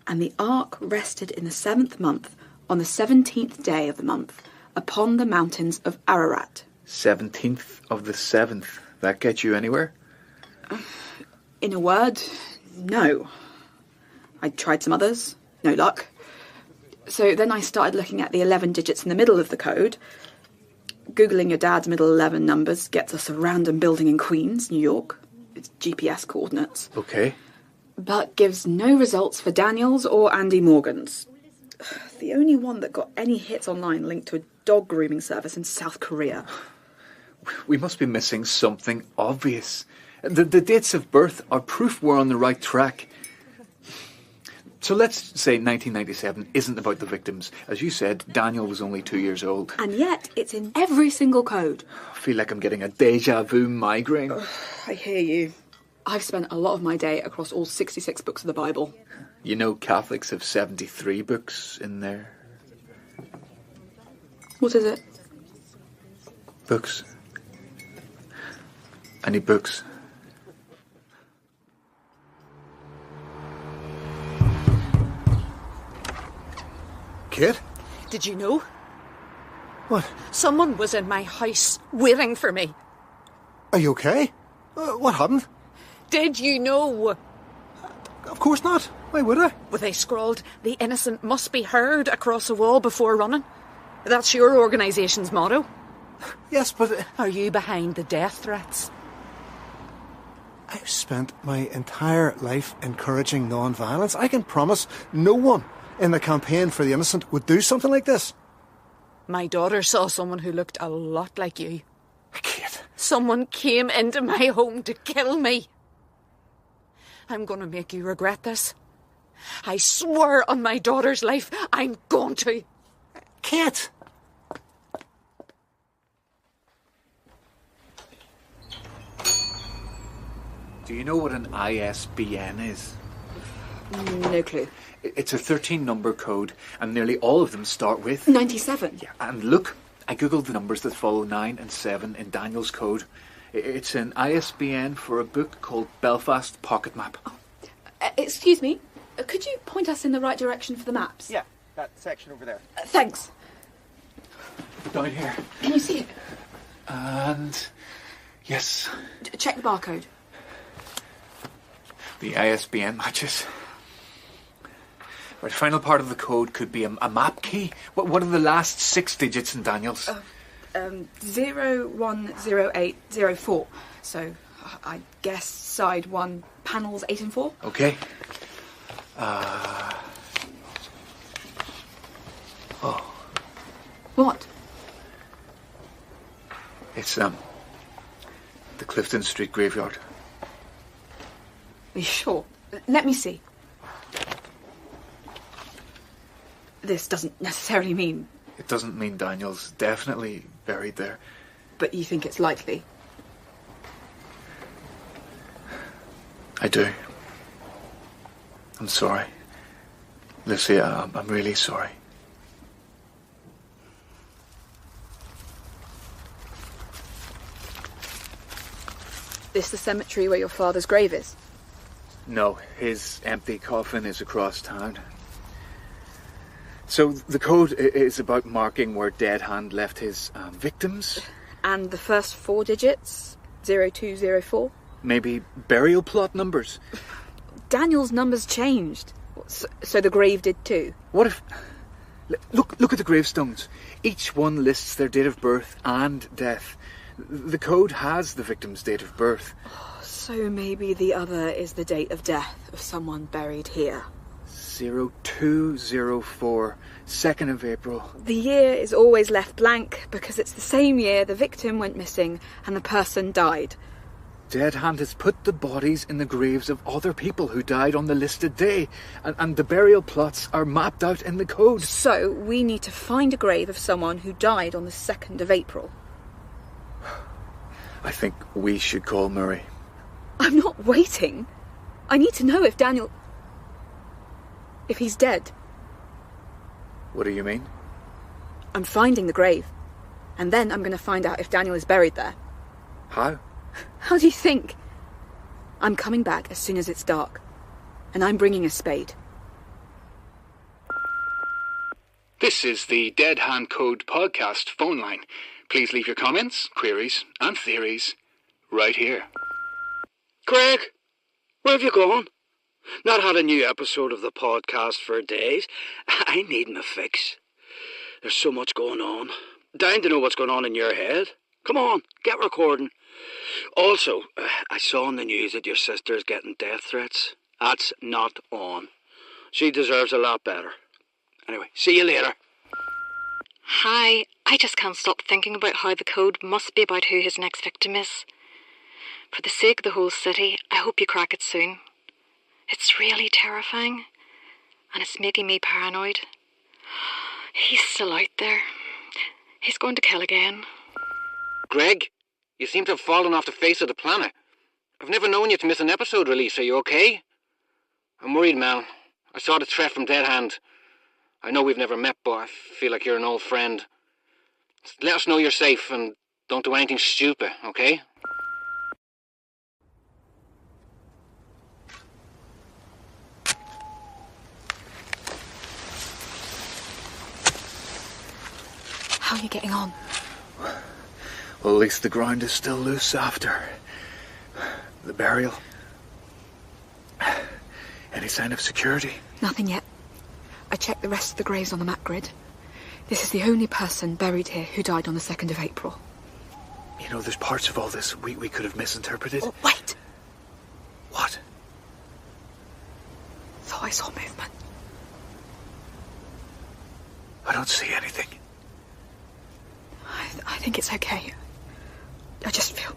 "And the ark rested in the 7th month, on the 17th day of the month, upon the mountains of Ararat." 17th of the 7th. That get you anywhere? In a word, no. I tried some others, no luck. So then I started looking at the 11 digits in the middle of the code. Googling your dad's middle 11 numbers gets us a random building in Queens, New York. It's GPS coordinates. Okay. But gives no results for Daniel's or Andy Morgan's. The only one that got any hits online linked to a dog grooming service in South Korea. We must be missing something obvious. The dates of birth are proof we're on the right track. So let's say 1997 isn't about the victims. As you said, Daniel was only 2 years old. And yet, it's in every single code. I feel like I'm getting a deja vu migraine. I hear you. I've spent a lot of my day across all 66 books of the Bible. You know Catholics have 73 books in there. What is it? Books. I need books. Kate? Did you know? What? Someone was in my house waiting for me. Are you okay? What happened? Did you know? Of course not. Why would I? Well, they scrawled, "The innocent must be heard" across a wall before running. That's your organisation's motto. Yes, but... Are you behind the death threats? I've spent my entire life encouraging non-violence. I can promise no one in the campaign for the innocent would do something like this. My daughter saw someone who looked a lot like you. Kate. Someone came into my home to kill me. I'm going to make you regret this. I swear on my daughter's life, I'm going to. Kate! Do you know what an ISBN is? No clue. It's a 13-number code, and nearly all of them start with... 97. Yeah, and look, I googled the numbers that follow 9 and 7 in Daniel's code. It's an ISBN for a book called Belfast Pocket Map. Excuse me, could you point us in the right direction for the maps? Yeah, that section over there. Thanks. Down here. Can you see it? And... yes. Check the barcode. The ISBN matches. Right, final part of the code could be a map key. What are the last 6 digits in Daniel's? 010804. So, I guess side 1, panels 8 and 4. Okay. What? It's, the Clifton Street graveyard. Are you sure? Let me see. This doesn't necessarily mean... It doesn't mean Daniel's definitely buried there. But you think it's likely? I do. I'm sorry. Lucy, I'm really sorry. This the cemetery where your father's grave is? No, his empty coffin is across town. So the code is about marking where Dead Hand left his victims. And the first 4 digits? 0204? Maybe burial plot numbers. Daniel's numbers changed. So the grave did too? What if... Look at the gravestones. Each one lists their date of birth and death. The code has the victim's date of birth. So maybe the other is the date of death of someone buried here. 0204, 2nd of April. The year is always left blank because it's the same year the victim went missing and the person died. Dead Hand has put the bodies in the graves of other people who died on the listed day, and the burial plots are mapped out in the code. So we need to find a grave of someone who died on the 2nd of April. I think we should call Murray. I'm not waiting. I need to know if Daniel... If he's dead, What do you mean? I'm finding the grave. And then I'm going to find out if Daniel is buried there. How? How do you think? I'm coming back as soon as it's dark. And I'm bringing a spade. This is the Dead Hand Code podcast phone line. Please leave your comments, queries, and theories right here. Greg, where have you gone? Not had a new episode of the podcast for days. I need my fix. There's so much going on. Dying to know what's going on in your head. Come on, get recording. Also, I saw on the news that your sister's getting death threats. That's not on. She deserves a lot better. Anyway, see you later. Hi, I just can't stop thinking about how the code must be about who his next victim is. For the sake of the whole city, I hope you crack it soon. It's really terrifying, and it's making me paranoid. He's still out there. He's going to kill again. Greg, you seem to have fallen off the face of the planet. I've never known you to miss an episode release. Are you okay? I'm worried, Mel. I saw the threat from Dead Hand. I know we've never met, but I feel like you're an old friend. Let us know you're safe and don't do anything stupid, okay? How are you getting on? Well, at least the ground is still loose after the burial. Any sign of security? Nothing yet. I checked the rest of the graves on the map grid. This is the only person buried here who died on the 2nd of April. You know, there's parts of all this we could have misinterpreted. Oh, wait! What? Thought I saw movement. I don't see anything. I think it's okay. I just feel...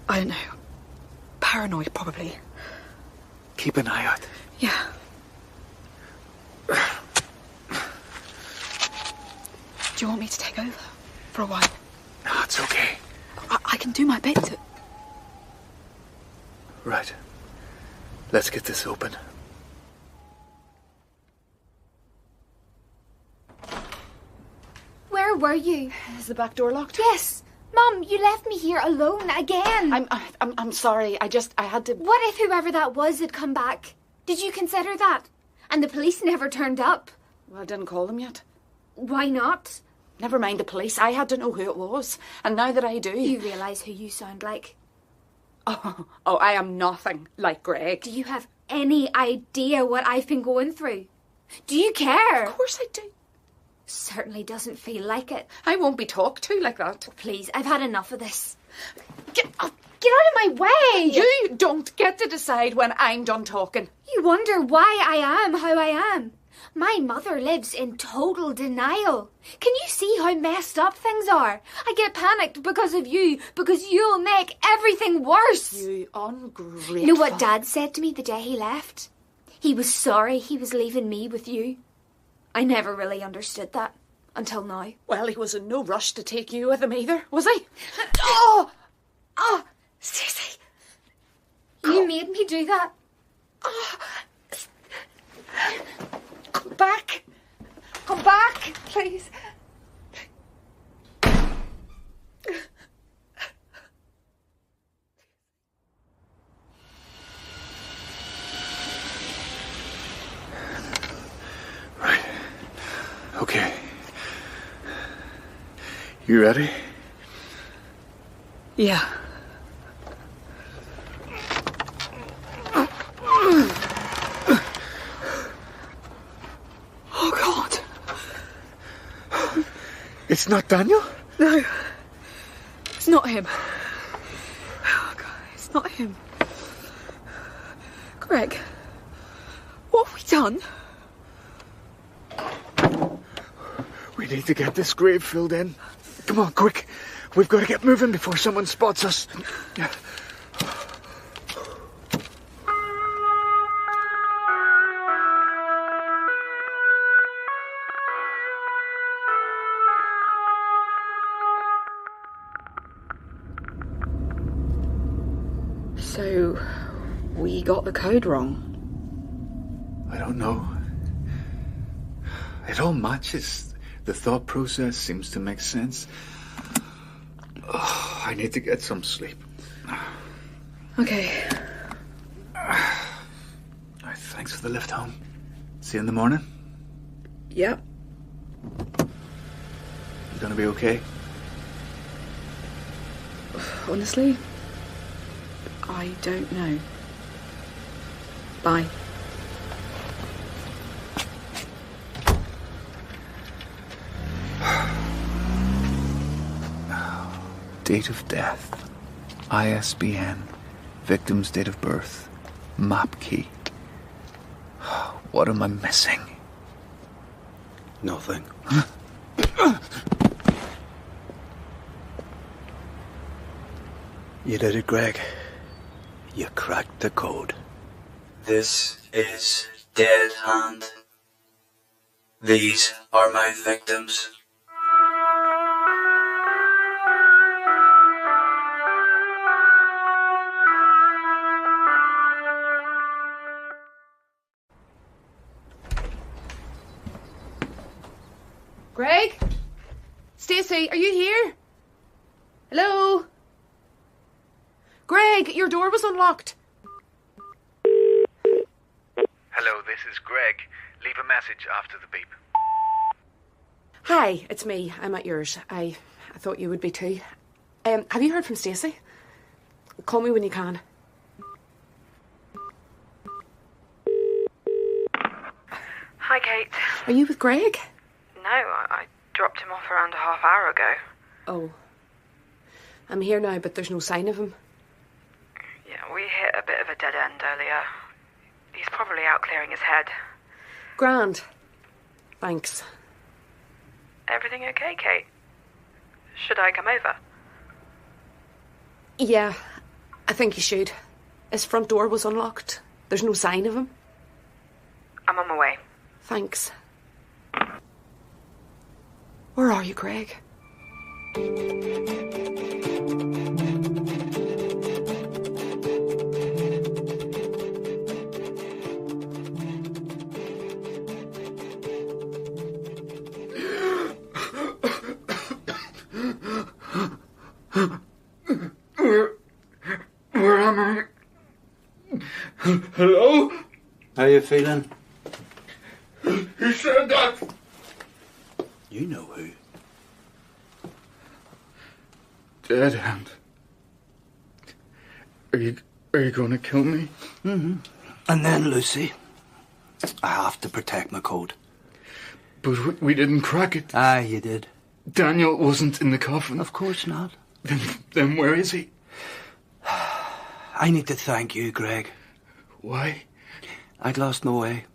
I don't know. Paranoid, probably. Keep an eye out. Yeah. Do you want me to take over for a while? No, it's okay. I can do my bit to... Right. Let's get this open. Where were you? Is the back door locked? Yes. Mum, you left me here alone again. I'm sorry. I had to... What if whoever that was had come back? Did you consider that? And the police never turned up. Well, I didn't call them yet. Why not? Never mind the police. I had to know who it was. And now that I do... You realise who you sound like? Oh, I am nothing like Greg. Do you have any idea what I've been going through? Do you care? Of course I do. Certainly doesn't feel like it. I won't be talked to like that. Please, I've had enough of this. Get out of my way! You don't get to decide when I'm done talking. You wonder why I am how I am. My mother lives in total denial. Can you see how messed up things are? I get panicked because of you, because you'll make everything worse. You ungrateful. You know what Dad said to me the day he left? He was sorry he was leaving me with you. I never really understood that until now. Well, he was in no rush to take you with him either, was he? Oh, Stacey. You made me do that. Oh. Come back. Come back, please. Right. Okay. You ready? Yeah. Oh, God. It's not Daniel? No. It's not him. Oh, God, it's not him. Greg, what have we done? We need to get this grave filled in. Come on, quick. We've got to get moving before someone spots us. So, we got the code wrong. don't know. It all matches. The thought process seems to make sense. Oh, I need to get some sleep. Okay. Thanks for the lift home. See you in the morning. Yep. You gonna be okay? Honestly, I don't know. Bye. Date of death. ISBN. Victim's date of birth. Map key. What am I missing? Nothing. You did it, Greg. You cracked the code. This is Dead Hand. These are my victims. Greg? Stacey, are you here? Hello? Greg, your door was unlocked. Hello, this is Greg. Leave a message after the beep. Hi, it's me. I'm at yours. I thought you would be too. Have you heard from Stacey? Call me when you can. Hi, Kate. Are you with Greg? No, I dropped him off around a half hour ago. Oh. I'm here now, but there's no sign of him. Yeah, we hit a bit of a dead end earlier. He's probably out clearing his head. Grand. Thanks. Everything okay, Kate? Should I come over? Yeah, I think you should. His front door was unlocked. There's no sign of him. I'm on my way. Thanks. Where are you, Greg? Where am I? Hello? How you feeling? Who said that? You know who. Dead Hand. Are you going to kill me? Mm-hmm. And then, Lucy, I have to protect my code. But we didn't crack it. Aye, you did. Daniel wasn't in the coffin. Of course not. Then where is he? I need to thank you, Greg. Why? I'd lost my way.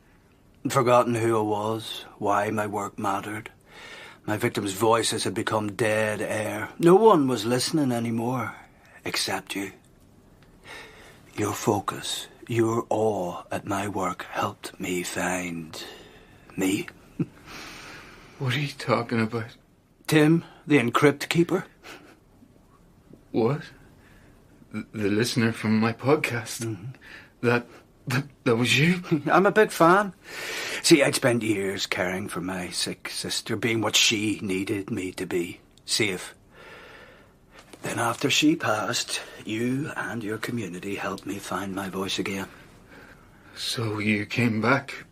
Forgotten who I was, why my work mattered. My victims' voices had become dead air. No one was listening anymore, except you. Your focus, your awe at my work helped me find me. What are you talking about? Tim, the Encrypt Keeper. What? The listener from my podcast? Mm-hmm. That was you? I'm a big fan. See, I'd spent years caring for my sick sister, being what she needed me to be, safe. Then after she passed, you and your community helped me find my voice again. So you came back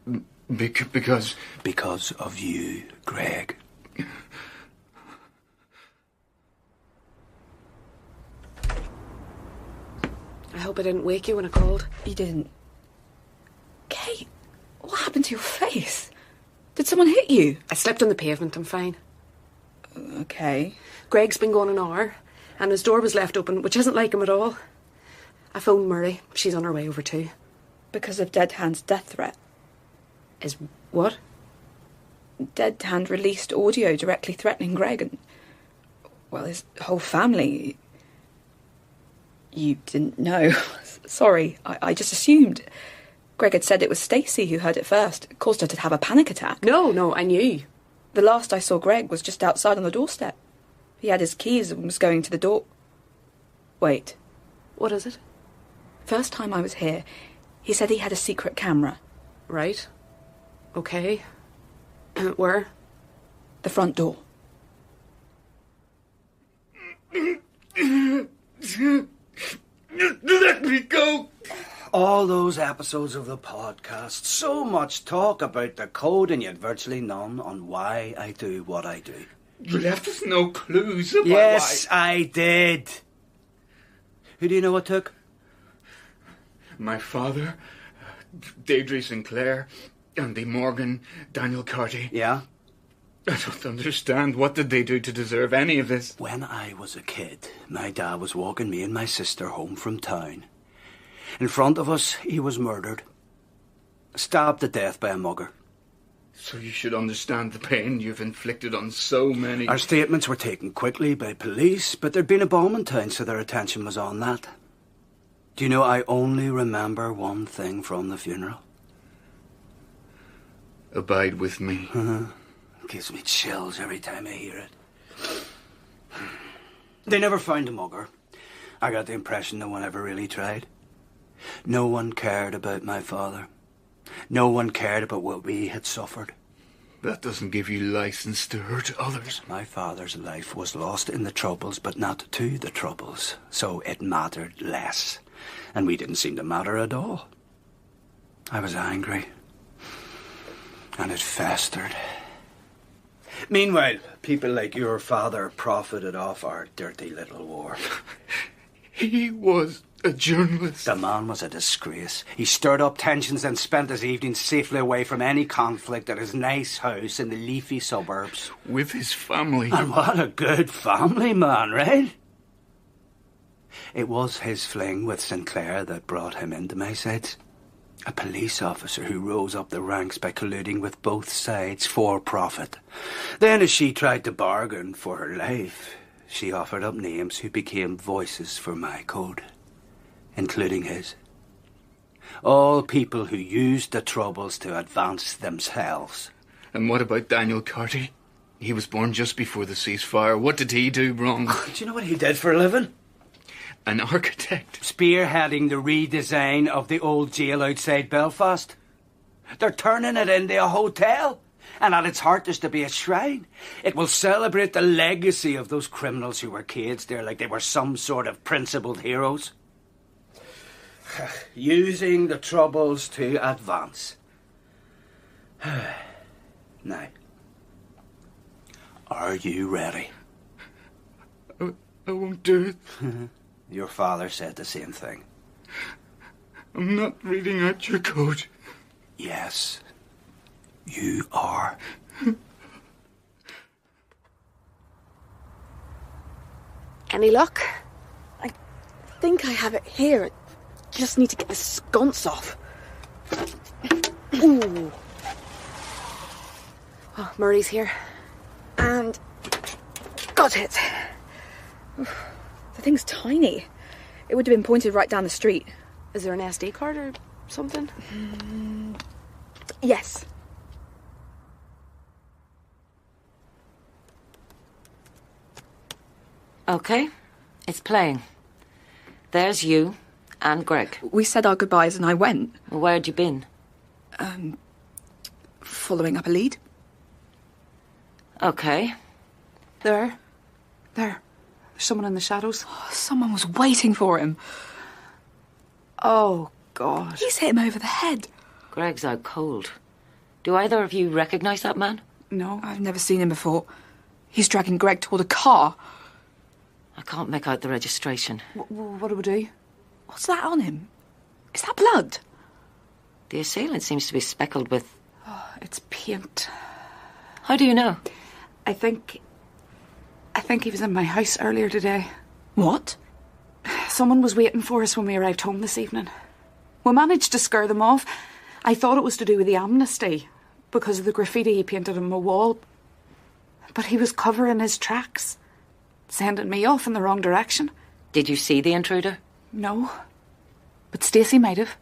because... Because of you, Greg. I hope I didn't wake you when I called. You didn't. Kate, what happened to your face? Did someone hit you? I slipped on the pavement, I'm fine. Okay. Greg's been gone an hour, and his door was left open, which isn't like him at all. I phoned Murray. She's on her way over too. Because of Dead Hand's death threat. Is what? Dead Hand released audio directly threatening Greg and, well, his whole family. You didn't know. Sorry, I just assumed. Greg had said it was Stacey who heard it first. It caused her to have a panic attack. No, I knew. The last I saw Greg was just outside on the doorstep. He had his keys and was going to the door. Wait. What is it? First time I was here, he said he had a secret camera. Right. Okay. Where? The front door. Let me go! All those episodes of the podcast, so much talk about the code and yet virtually none on why I do what I do. You left us no clues about Yes, why. I did. Who do you know it took? My father, Deirdre Sinclair, Andy Morgan, Daniel Carty. Yeah? I don't understand. What did they do to deserve any of this? When I was a kid, my dad was walking me and my sister home from town. In front of us, he was murdered. Stabbed to death by a mugger. So you should understand the pain you've inflicted on so many. Our statements were taken quickly by police, but there'd been a bomb in town, so their attention was on that. Do you know, I only remember one thing from the funeral. Abide with me. Gives me chills every time I hear it. They never found a mugger. I got the impression no one ever really tried. No one cared about my father. No one cared about what we had suffered. That doesn't give you license to hurt others. My father's life was lost in the Troubles, but not to the Troubles, so it mattered less. And we didn't seem to matter at all. I was angry. And it festered. Meanwhile, people like your father profited off our dirty little war. He was a journalist. The man was a disgrace. He stirred up tensions and spent his evenings safely away from any conflict at his nice house in the leafy suburbs. With his family. And what a good family man, right? It was his fling with Sinclair that brought him into my sights. A police officer who rose up the ranks by colluding with both sides for profit. Then as she tried to bargain for her life, she offered up names who became voices for my code, including his. All people who used the Troubles to advance themselves. And what about Daniel Carty? He was born just before the ceasefire. What did he do wrong? Do you know what he did for a living? An architect. Spearheading the redesign of the old jail outside Belfast. They're turning it into a hotel. And at its heart there's to be a shrine. It will celebrate the legacy of those criminals who were caged there like they were some sort of principled heroes. Using the Troubles to advance. Now, are you ready? I won't do it. Your father said the same thing. I'm not reading out your code. Yes, you are. Any luck? I think I have it here. I just need to get the sconce off. Ooh. Oh, Murray's here. And got it. The thing's tiny. It would have been pointed right down the street. Is there an SD card or something? Yes. Okay, it's playing. There's you and Greg. We said our goodbyes and I went. Where'd you been? Following up a lead. Okay. There. There's someone in the shadows. Oh, someone was waiting for him. Oh, God. He's hit him over the head. Greg's out cold. Do either of you recognise that man? No. I've never seen him before. He's dragging Greg toward a car. I can't make out the registration. What do we do? What's that on him? Is that blood? The assailant seems to be speckled with... Oh, it's paint. How do you know? I think he was in my house earlier today. What? Someone was waiting for us when we arrived home this evening. We managed to scare them off. I thought it was to do with the amnesty, because of the graffiti he painted on my wall. But he was covering his tracks, sending me off in the wrong direction. Did you see the intruder? No. But Stacey might have.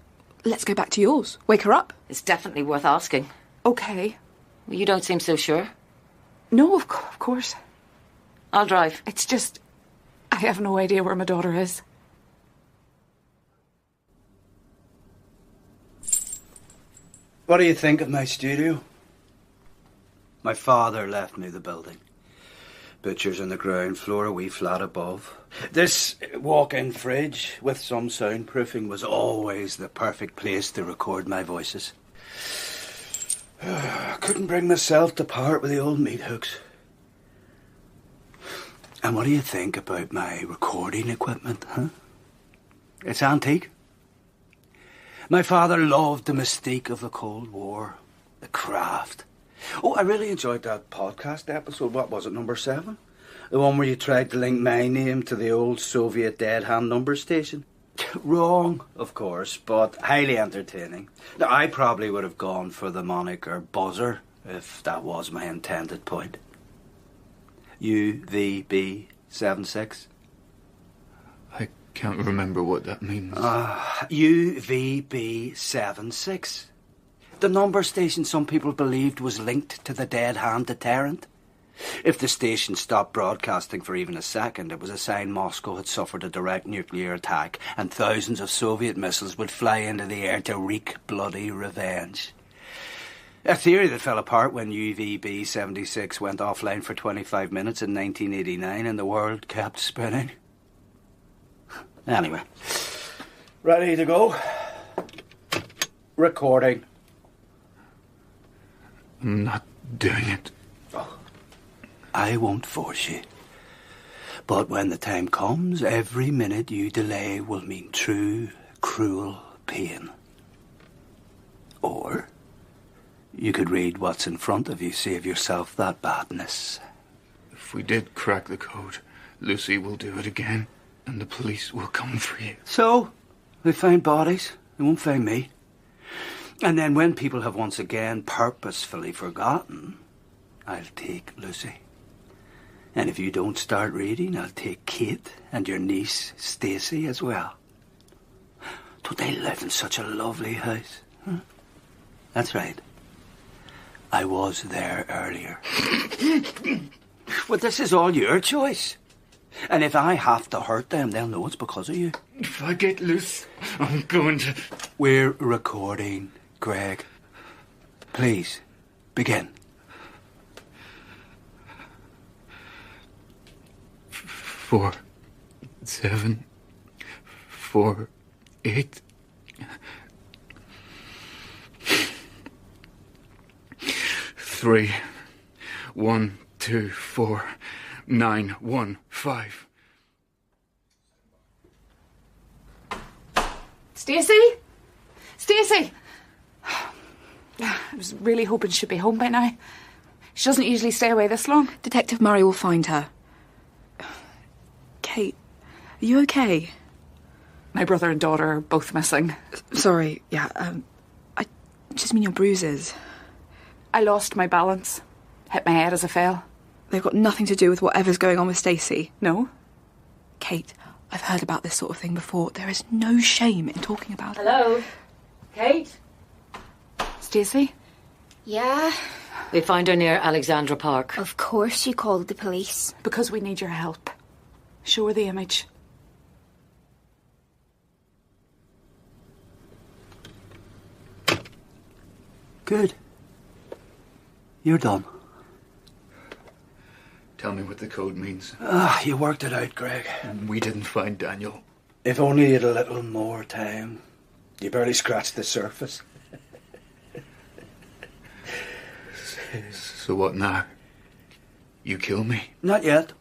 Let's go back to yours. Wake her up. It's definitely worth asking. Okay. Well, you don't seem so sure. No, of course. I'll drive. It's just... I have no idea where my daughter is. What do you think of my studio? My father left me the building. Butcher's on the ground floor, a wee flat above. This walk-in fridge with some soundproofing was always the perfect place to record my voices. I couldn't bring myself to part with the old meat hooks. And what do you think about my recording equipment, huh? It's antique. My father loved the mystique of the Cold War, the craft. Oh, I really enjoyed that podcast episode. What was it, number 7? The one where you tried to link my name to the old Soviet dead hand number station. Wrong, of course, but highly entertaining. Now, I probably would have gone for the moniker Buzzer if that was my intended point. UVB76. I can't remember what that means. UVB76. The number station some people believed was linked to the dead hand deterrent. If the station stopped broadcasting for even a second, it was a sign Moscow had suffered a direct nuclear attack and thousands of Soviet missiles would fly into the air to wreak bloody revenge. A theory that fell apart when UVB76 went offline for 25 minutes in 1989 and the world kept spinning. Anyway, ready to go? Recording. I'm not doing it. Oh, I won't force you. But when the time comes, every minute you delay will mean true, cruel pain. Or you could read what's in front of you, save yourself that badness. If we did crack the code, Lucy will do it again, and the police will come for you. So, they find bodies. They won't find me. And then when people have once again purposefully forgotten, I'll take Lucy. And if you don't start reading, I'll take Kate and your niece, Stacey, as well. Don't they live in such a lovely house? Huh? That's right. I was there earlier. Well, this is all your choice. And if I have to hurt them, they'll know it's because of you. If I get loose, I'm going to... We're recording, Greg. Please, begin. 4, 7, 4, 8. 3, 1, 2, 4, 9, 1, 5. Stacey? Stacey! I was really hoping she'd be home by now. She doesn't usually stay away this long. Detective Murray will find her. Kate, are you okay? My brother and daughter are both missing. Sorry, yeah, I just mean your bruises. I lost my balance. Hit my head as I fell. They've got nothing to do with whatever's going on with Stacey. No? Kate, I've heard about this sort of thing before. There is no shame in talking about it. Hello? Kate? Stacey? Yeah? We found her near Alexandra Park. Of course you called the police. Because we need your help. Show her the image. Good. You're done. Tell me what the code means. You worked it out, Greg. We didn't find Daniel. If only you had a little more time. You barely scratched the surface. So what now? You kill me? Not yet.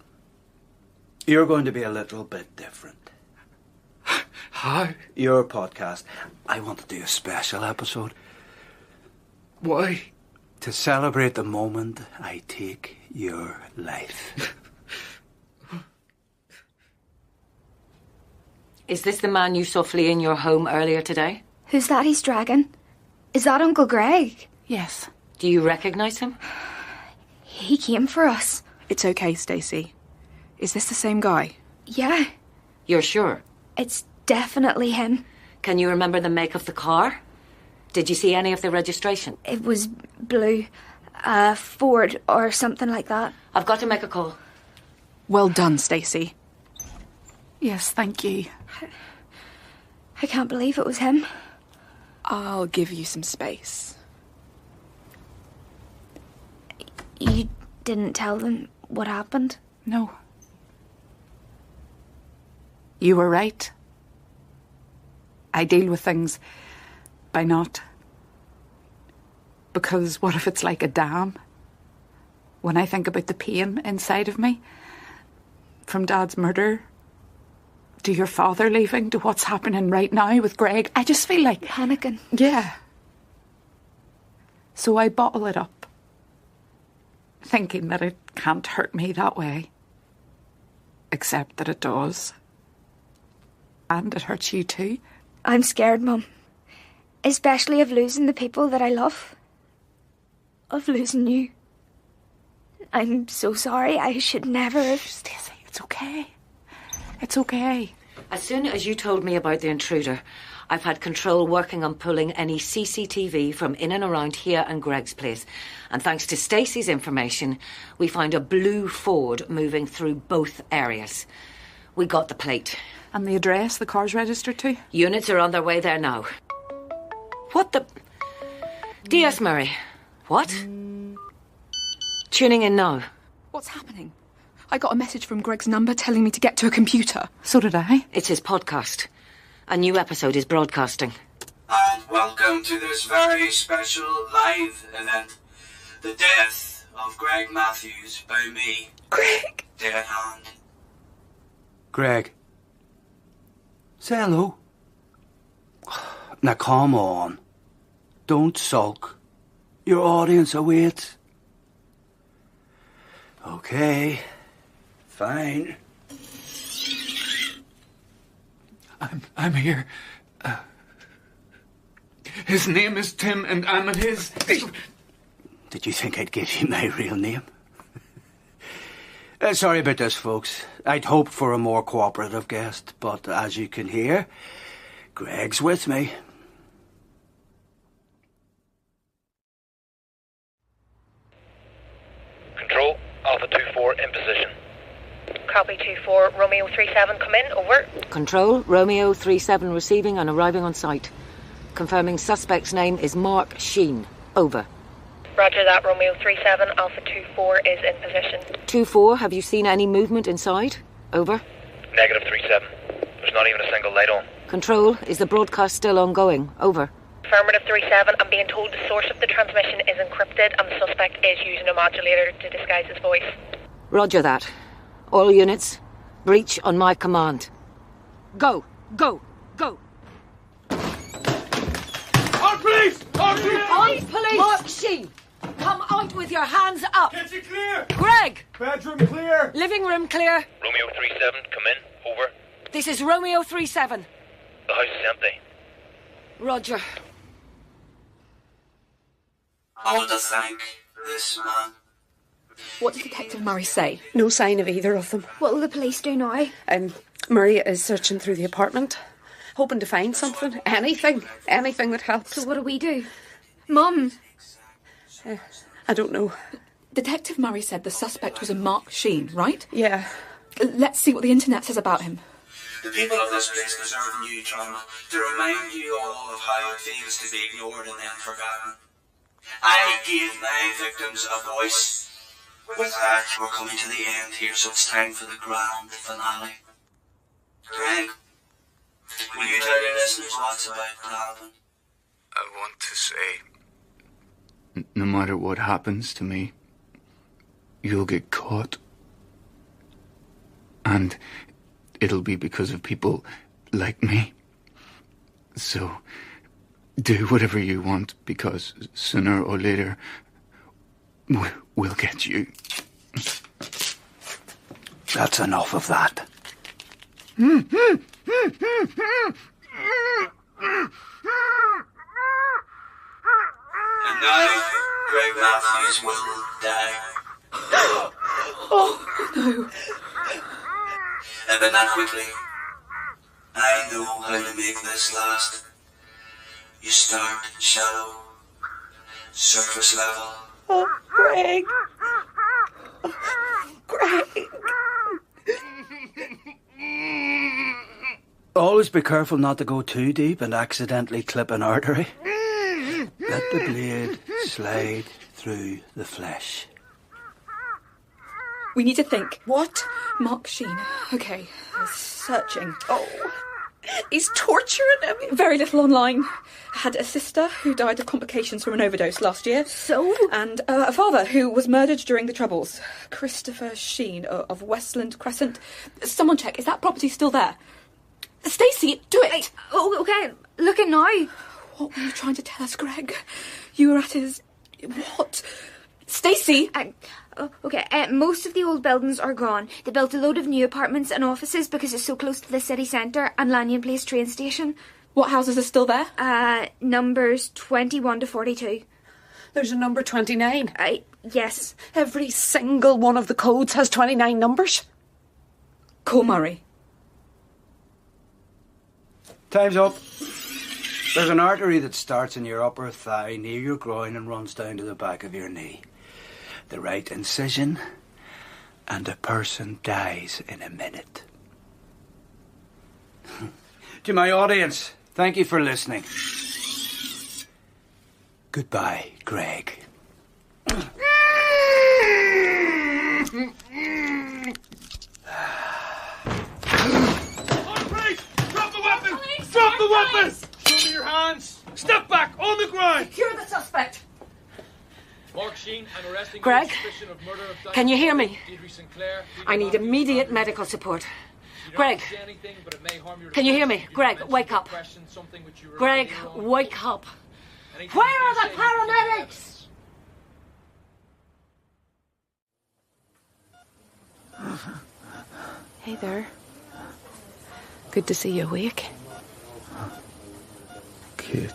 You're going to be a little bit different. How? Your podcast. I want to do a special episode. Why? To celebrate the moment I take your life. Is this the man you saw fleeing your home earlier today? Who's that he's dragging? Is that Uncle Greg? Yes. Do you recognise him? He came for us. It's okay, Stacey. Is this the same guy? Yeah. You're sure? It's definitely him. Can you remember the make of the car? Did you see any of the registration? It was blue. Ford or something like that. I've got to make a call. Well done, Stacey. Yes, thank you. I can't believe it was him. I'll give you some space. You didn't tell them what happened? No. You were right. I deal with things by not. Because what if it's like a dam? When I think about the pain inside of me, from Dad's murder, to your father leaving, to what's happening right now with Greg, I just feel like... Panicking. Yeah. So I bottle it up, thinking that it can't hurt me that way. Except that it does. And it hurts you too. I'm scared, Mum. Especially of losing the people that I love. Of losing you. I'm so sorry. I should never have... Stacey, it's okay. It's okay. As soon as you told me about the intruder, I've had control working on pulling any CCTV from in and around here and Greg's place. And thanks to Stacey's information, we found a blue Ford moving through both areas. We got the plate. And the address the car's registered to? Units are on their way there now. What the... DS Murray. What? Tuning in now. What's happening? I got a message from Greg's number telling me to get to a computer. So did I. It's his podcast. A new episode is broadcasting. And welcome to this very special live event. The death of Greg Matthews by me. Greg! Dead hand. Greg. Say hello. Now come on. Don't sulk. Your audience awaits. Okay. Fine. I'm here. His name is Tim, and I'm at his... Did you think I'd give you my real name? Sorry about this, folks. I'd hoped for a more cooperative guest, but as you can hear, Greg's with me. Control, Alpha 2-4 in position. Copy 2-4, Romeo 3-7, come in, over. Control, Romeo 3-7 receiving and arriving on site. Confirming suspect's name is Mark Sheen. Over. Roger that, Romeo 3-7, Alpha 2-4 is in position. 2-4, have you seen any movement inside? Over. Negative 3-7. There's not even a single light on. Control, is the broadcast still ongoing? Over. Affirmative 3-7, I'm being told the source of the transmission is encrypted and the suspect is using a modulator to disguise his voice. Roger that. All units, breach on my command. Go, go, go. On police! On police! On police! Mark Sheen, come out with your hands up. Kitchen clear! Greg! Bedroom clear! Living room clear. Romeo 3-7, come in, over. This is Romeo 3-7. The house is empty. Roger. I want to thank this man. What did Detective Murray say? No sign of either of them. What will the police do now? Murray is searching through the apartment, hoping to find something. Anything that helps. So what do we do? Mum! I don't know. Detective Murray said the suspect was a Mark Sheen, right? Yeah. Let's see what the internet says about him. The people of this place deserve new trauma to remind you all of how it feels to be ignored and then forgotten. I gave my victims a voice. With that, we're coming to the end here, so it's time for the grand finale. Greg, will you tell your listeners what's about to happen? I want to say... No matter what happens to me, you'll get caught. And it'll be because of people like me. So, do whatever you want, because sooner or later, we'll get you. That's enough of that. And now, Greg Matthews will die. Oh, no. But not quickly. I know how to make this last. You start shallow, surface level. Oh, Greg. Greg. Always be careful not to go too deep and accidentally clip an artery. Let the blade slide through the flesh. We need to think. What? Mark Sheen. Okay, searching. Oh, he's torturing him. Very little online. Had a sister who died of complications from an overdose last year. So? And a father who was murdered during the Troubles. Christopher Sheen of Westland Crescent. Someone check, is that property still there? Stacey, do it! Oh, okay, looking now. What were you trying to tell us, Greg? You were at his... What? Stacey! Okay, most of the old buildings are gone. They built a load of new apartments and offices because it's so close to the city centre and Lanyon Place train station. What houses are still there? Numbers 21 to 42. There's a number 29. Yes. Every single one of the codes has 29 numbers. Call Murray. Time's up. There's an artery that starts in your upper thigh near your groin and runs down to the back of your knee. The right incision, and the person dies in a minute. To my audience, thank you for listening. Goodbye, Greg. Drop the weapon! Drop the weapon! Show me your hands! Step back, on the ground! Secure the suspect! Mark Sheen, I'm arresting you Greg, on suspicion of murder of can you hear me? Deirdre Sinclair. I need immediate medical support. Greg, can you hear me? Greg, wake up. Greg, wake up. Where are the paramedics? Hey there. Good to see you awake. Kate.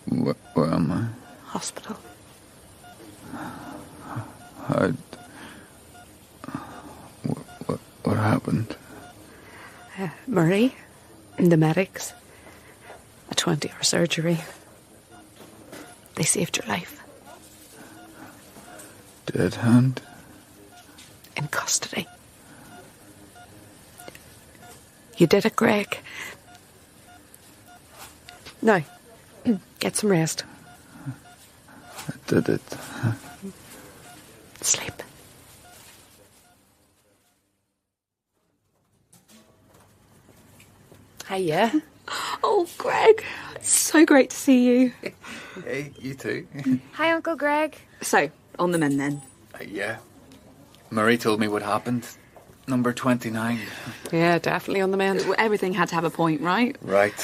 Where am I? Hospital. What happened? Murray and the medics. A 20-hour surgery. They saved your life. Dead hand? In custody. You did it, Greg. Now, get some rest. I did it. Sleep. Hiya. Oh, Greg. So great to see you. Hey, you too. Hi, Uncle Greg. So, on the mend then. Yeah. Murray told me what happened. Number 29. Yeah, definitely on the mend. Everything had to have a point, right? Right.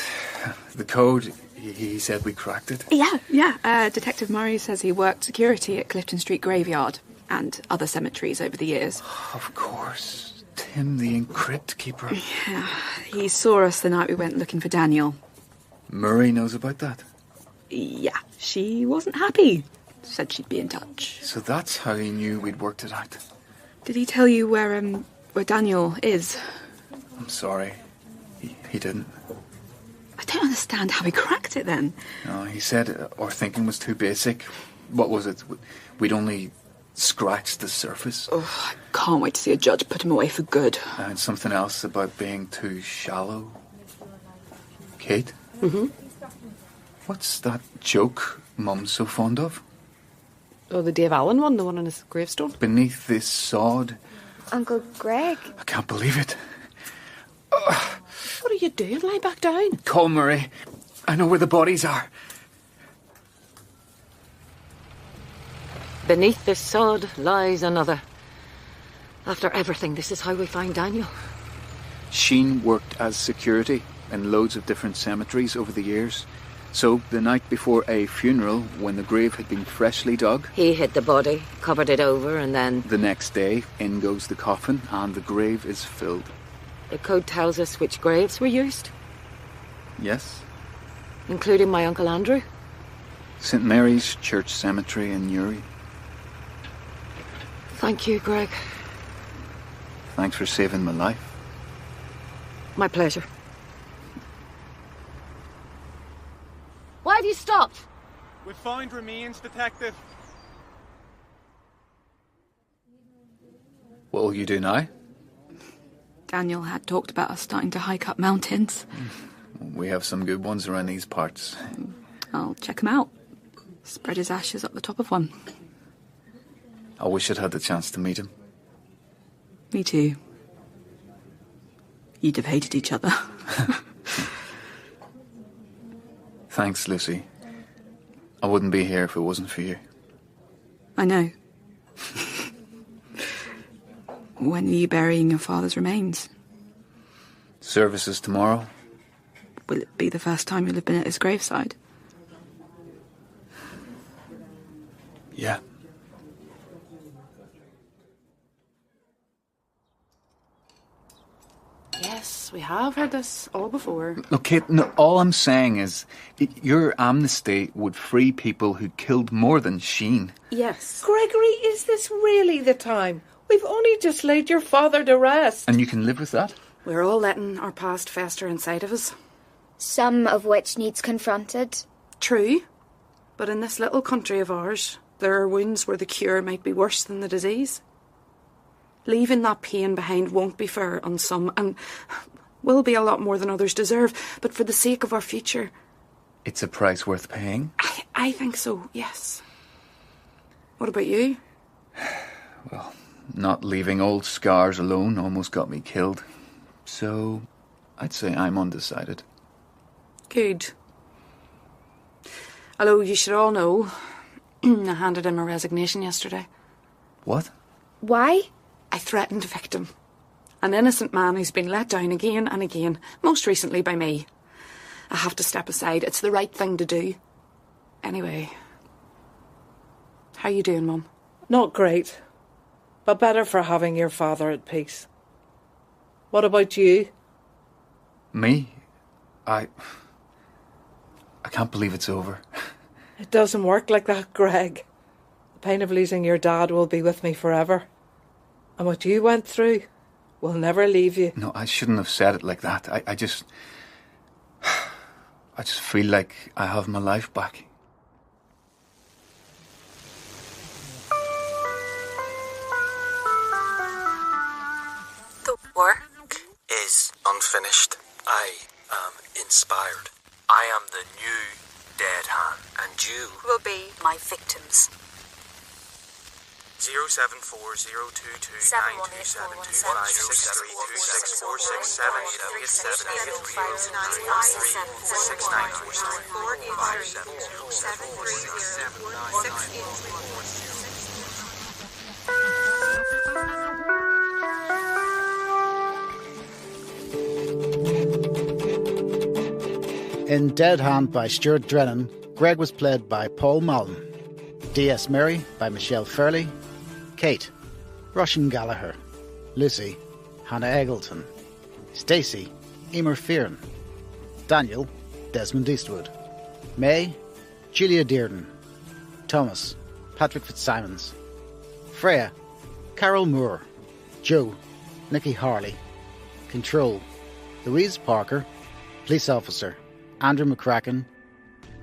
The code, he said we cracked it. Yeah. Detective Murray says he worked security at Clifton Street Graveyard and other cemeteries over the years. Of course. Tim, the encrypt keeper. Yeah. He saw us the night we went looking for Daniel. Murray knows about that? Yeah. She wasn't happy. Said she'd be in touch. So that's how he knew we'd worked it out. Did he tell you where Daniel is? I'm sorry. He didn't. I don't understand how he cracked it then. No, he said our thinking was too basic. What was it? We'd only scratched the surface. Oh, I can't wait to see a judge put him away for good. And something else about being too shallow. Kate? Mm-hmm. What's that joke Mum's so fond of? Oh, the Dave Allen one, the one on his gravestone? Beneath this sod. Uncle Greg. I can't believe it. What are you doing? Lie back down. Call Murray. I know where the bodies are. Beneath this sod lies another. After everything, this is how we find Daniel. Sheen worked as security in loads of different cemeteries over the years. So, the night before a funeral, when the grave had been freshly dug... He hid the body, covered it over, and then... The next day, in goes the coffin, and the grave is filled. The code tells us which graves were used. Yes? Including my Uncle Andrew. St. Mary's Church Cemetery in Newry. Thank you, Greg. Thanks for saving my life. My pleasure. Why have you stopped? We found remains, Detective. What will you do now? Daniel had talked about us starting to hike up mountains. We have some good ones around these parts. I'll check him out. Spread his ashes up the top of one. I wish I'd had the chance to meet him. Me too. You'd have hated each other. Thanks, Lucy. I wouldn't be here if it wasn't for you. I know. When are you burying your father's remains? Services tomorrow. Will it be the first time you'll have been at his graveside? Yeah. Yes, we have heard this all before. Look, Kate, no, all I'm saying is your amnesty would free people who killed more than Sheen. Yes. Gregory, is this really the time? We've only just laid your father to rest. And you can live with that? We're all letting our past fester inside of us. Some of which needs confronted. True. But in this little country of ours, there are wounds where the cure might be worse than the disease. Leaving that pain behind won't be fair on some, and will be a lot more than others deserve. But for the sake of our future... It's a price worth paying? I think so, yes. What about you? Well, not leaving old scars alone almost got me killed. So, I'd say I'm undecided. Good. Although you should all know, I handed in my resignation yesterday. What? Why? I threatened a victim. An innocent man who's been let down again and again, most recently by me. I have to step aside. It's the right thing to do. Anyway, how you doing, Mum? Not great, but better for having your father at peace. What about you? Me? I can't believe it's over. It doesn't work like that, Greg. The pain of losing your dad will be with me forever. And what you went through will never leave you. No, I shouldn't have said it like that. I just feel like I have my life back. The work is unfinished. I am inspired. I am the new dead hand, and you will be my victims. 074022727. In Dead Hand by Stuart Drennan, Greg was played by Paul Mullen. D.S. Mary by Michelle Fairley. Kate, Russian Gallagher. Lucy, Hannah Eggleton. Stacey, Emer Fearon. Daniel, Desmond Eastwood. May, Julia Dearden. Thomas, Patrick Fitzsimons. Freya, Carol Moore. Joe, Nikki Harley. Control, Louise Parker. Police Officer, Andrew McCracken.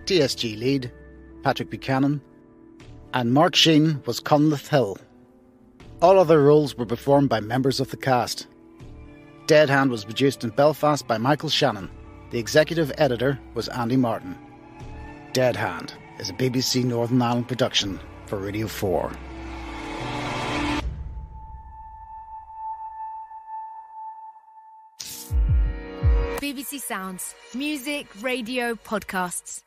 TSG Lead, Patrick Buchanan. And Mark Sheen was Conleth Hill. All other roles were performed by members of the cast. Dead Hand was produced in Belfast by Michael Shannon. The executive editor was Andy Martin. Dead Hand is a BBC Northern Ireland production for Radio 4. BBC Sounds. Music, radio, podcasts.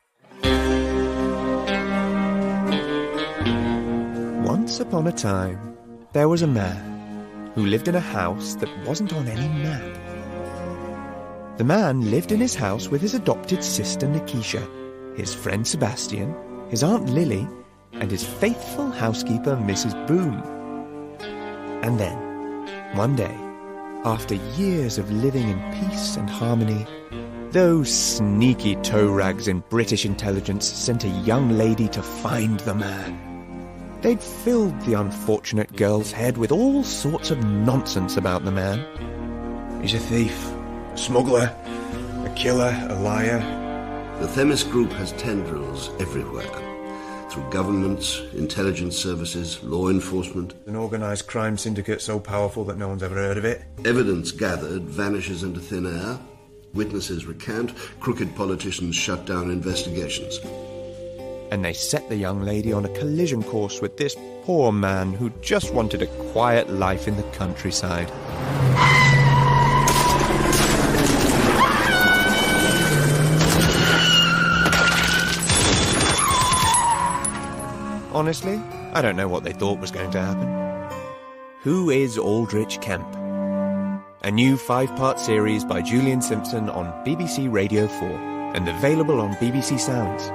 Once upon a time, there was a man who lived in a house that wasn't on any map. The man lived in his house with his adopted sister Nikisha, his friend Sebastian, his Aunt Lily, and his faithful housekeeper Mrs. Boone. And then, one day, after years of living in peace and harmony, those sneaky toe rags in British intelligence sent a young lady to find the man. They'd filled the unfortunate girl's head with all sorts of nonsense about the man. He's a thief, a smuggler, a killer, a liar. The Themis Group has tendrils everywhere. Through governments, intelligence services, law enforcement. An organised crime syndicate so powerful that no one's ever heard of it. Evidence gathered vanishes into thin air. Witnesses recant. Crooked politicians shut down investigations. and they set the young lady on a collision course with this poor man who just wanted a quiet life in the countryside. Honestly, I don't know what they thought was going to happen. Who is Aldrich Kemp? A new 5-part series by Julian Simpson on BBC Radio 4 and available on BBC Sounds.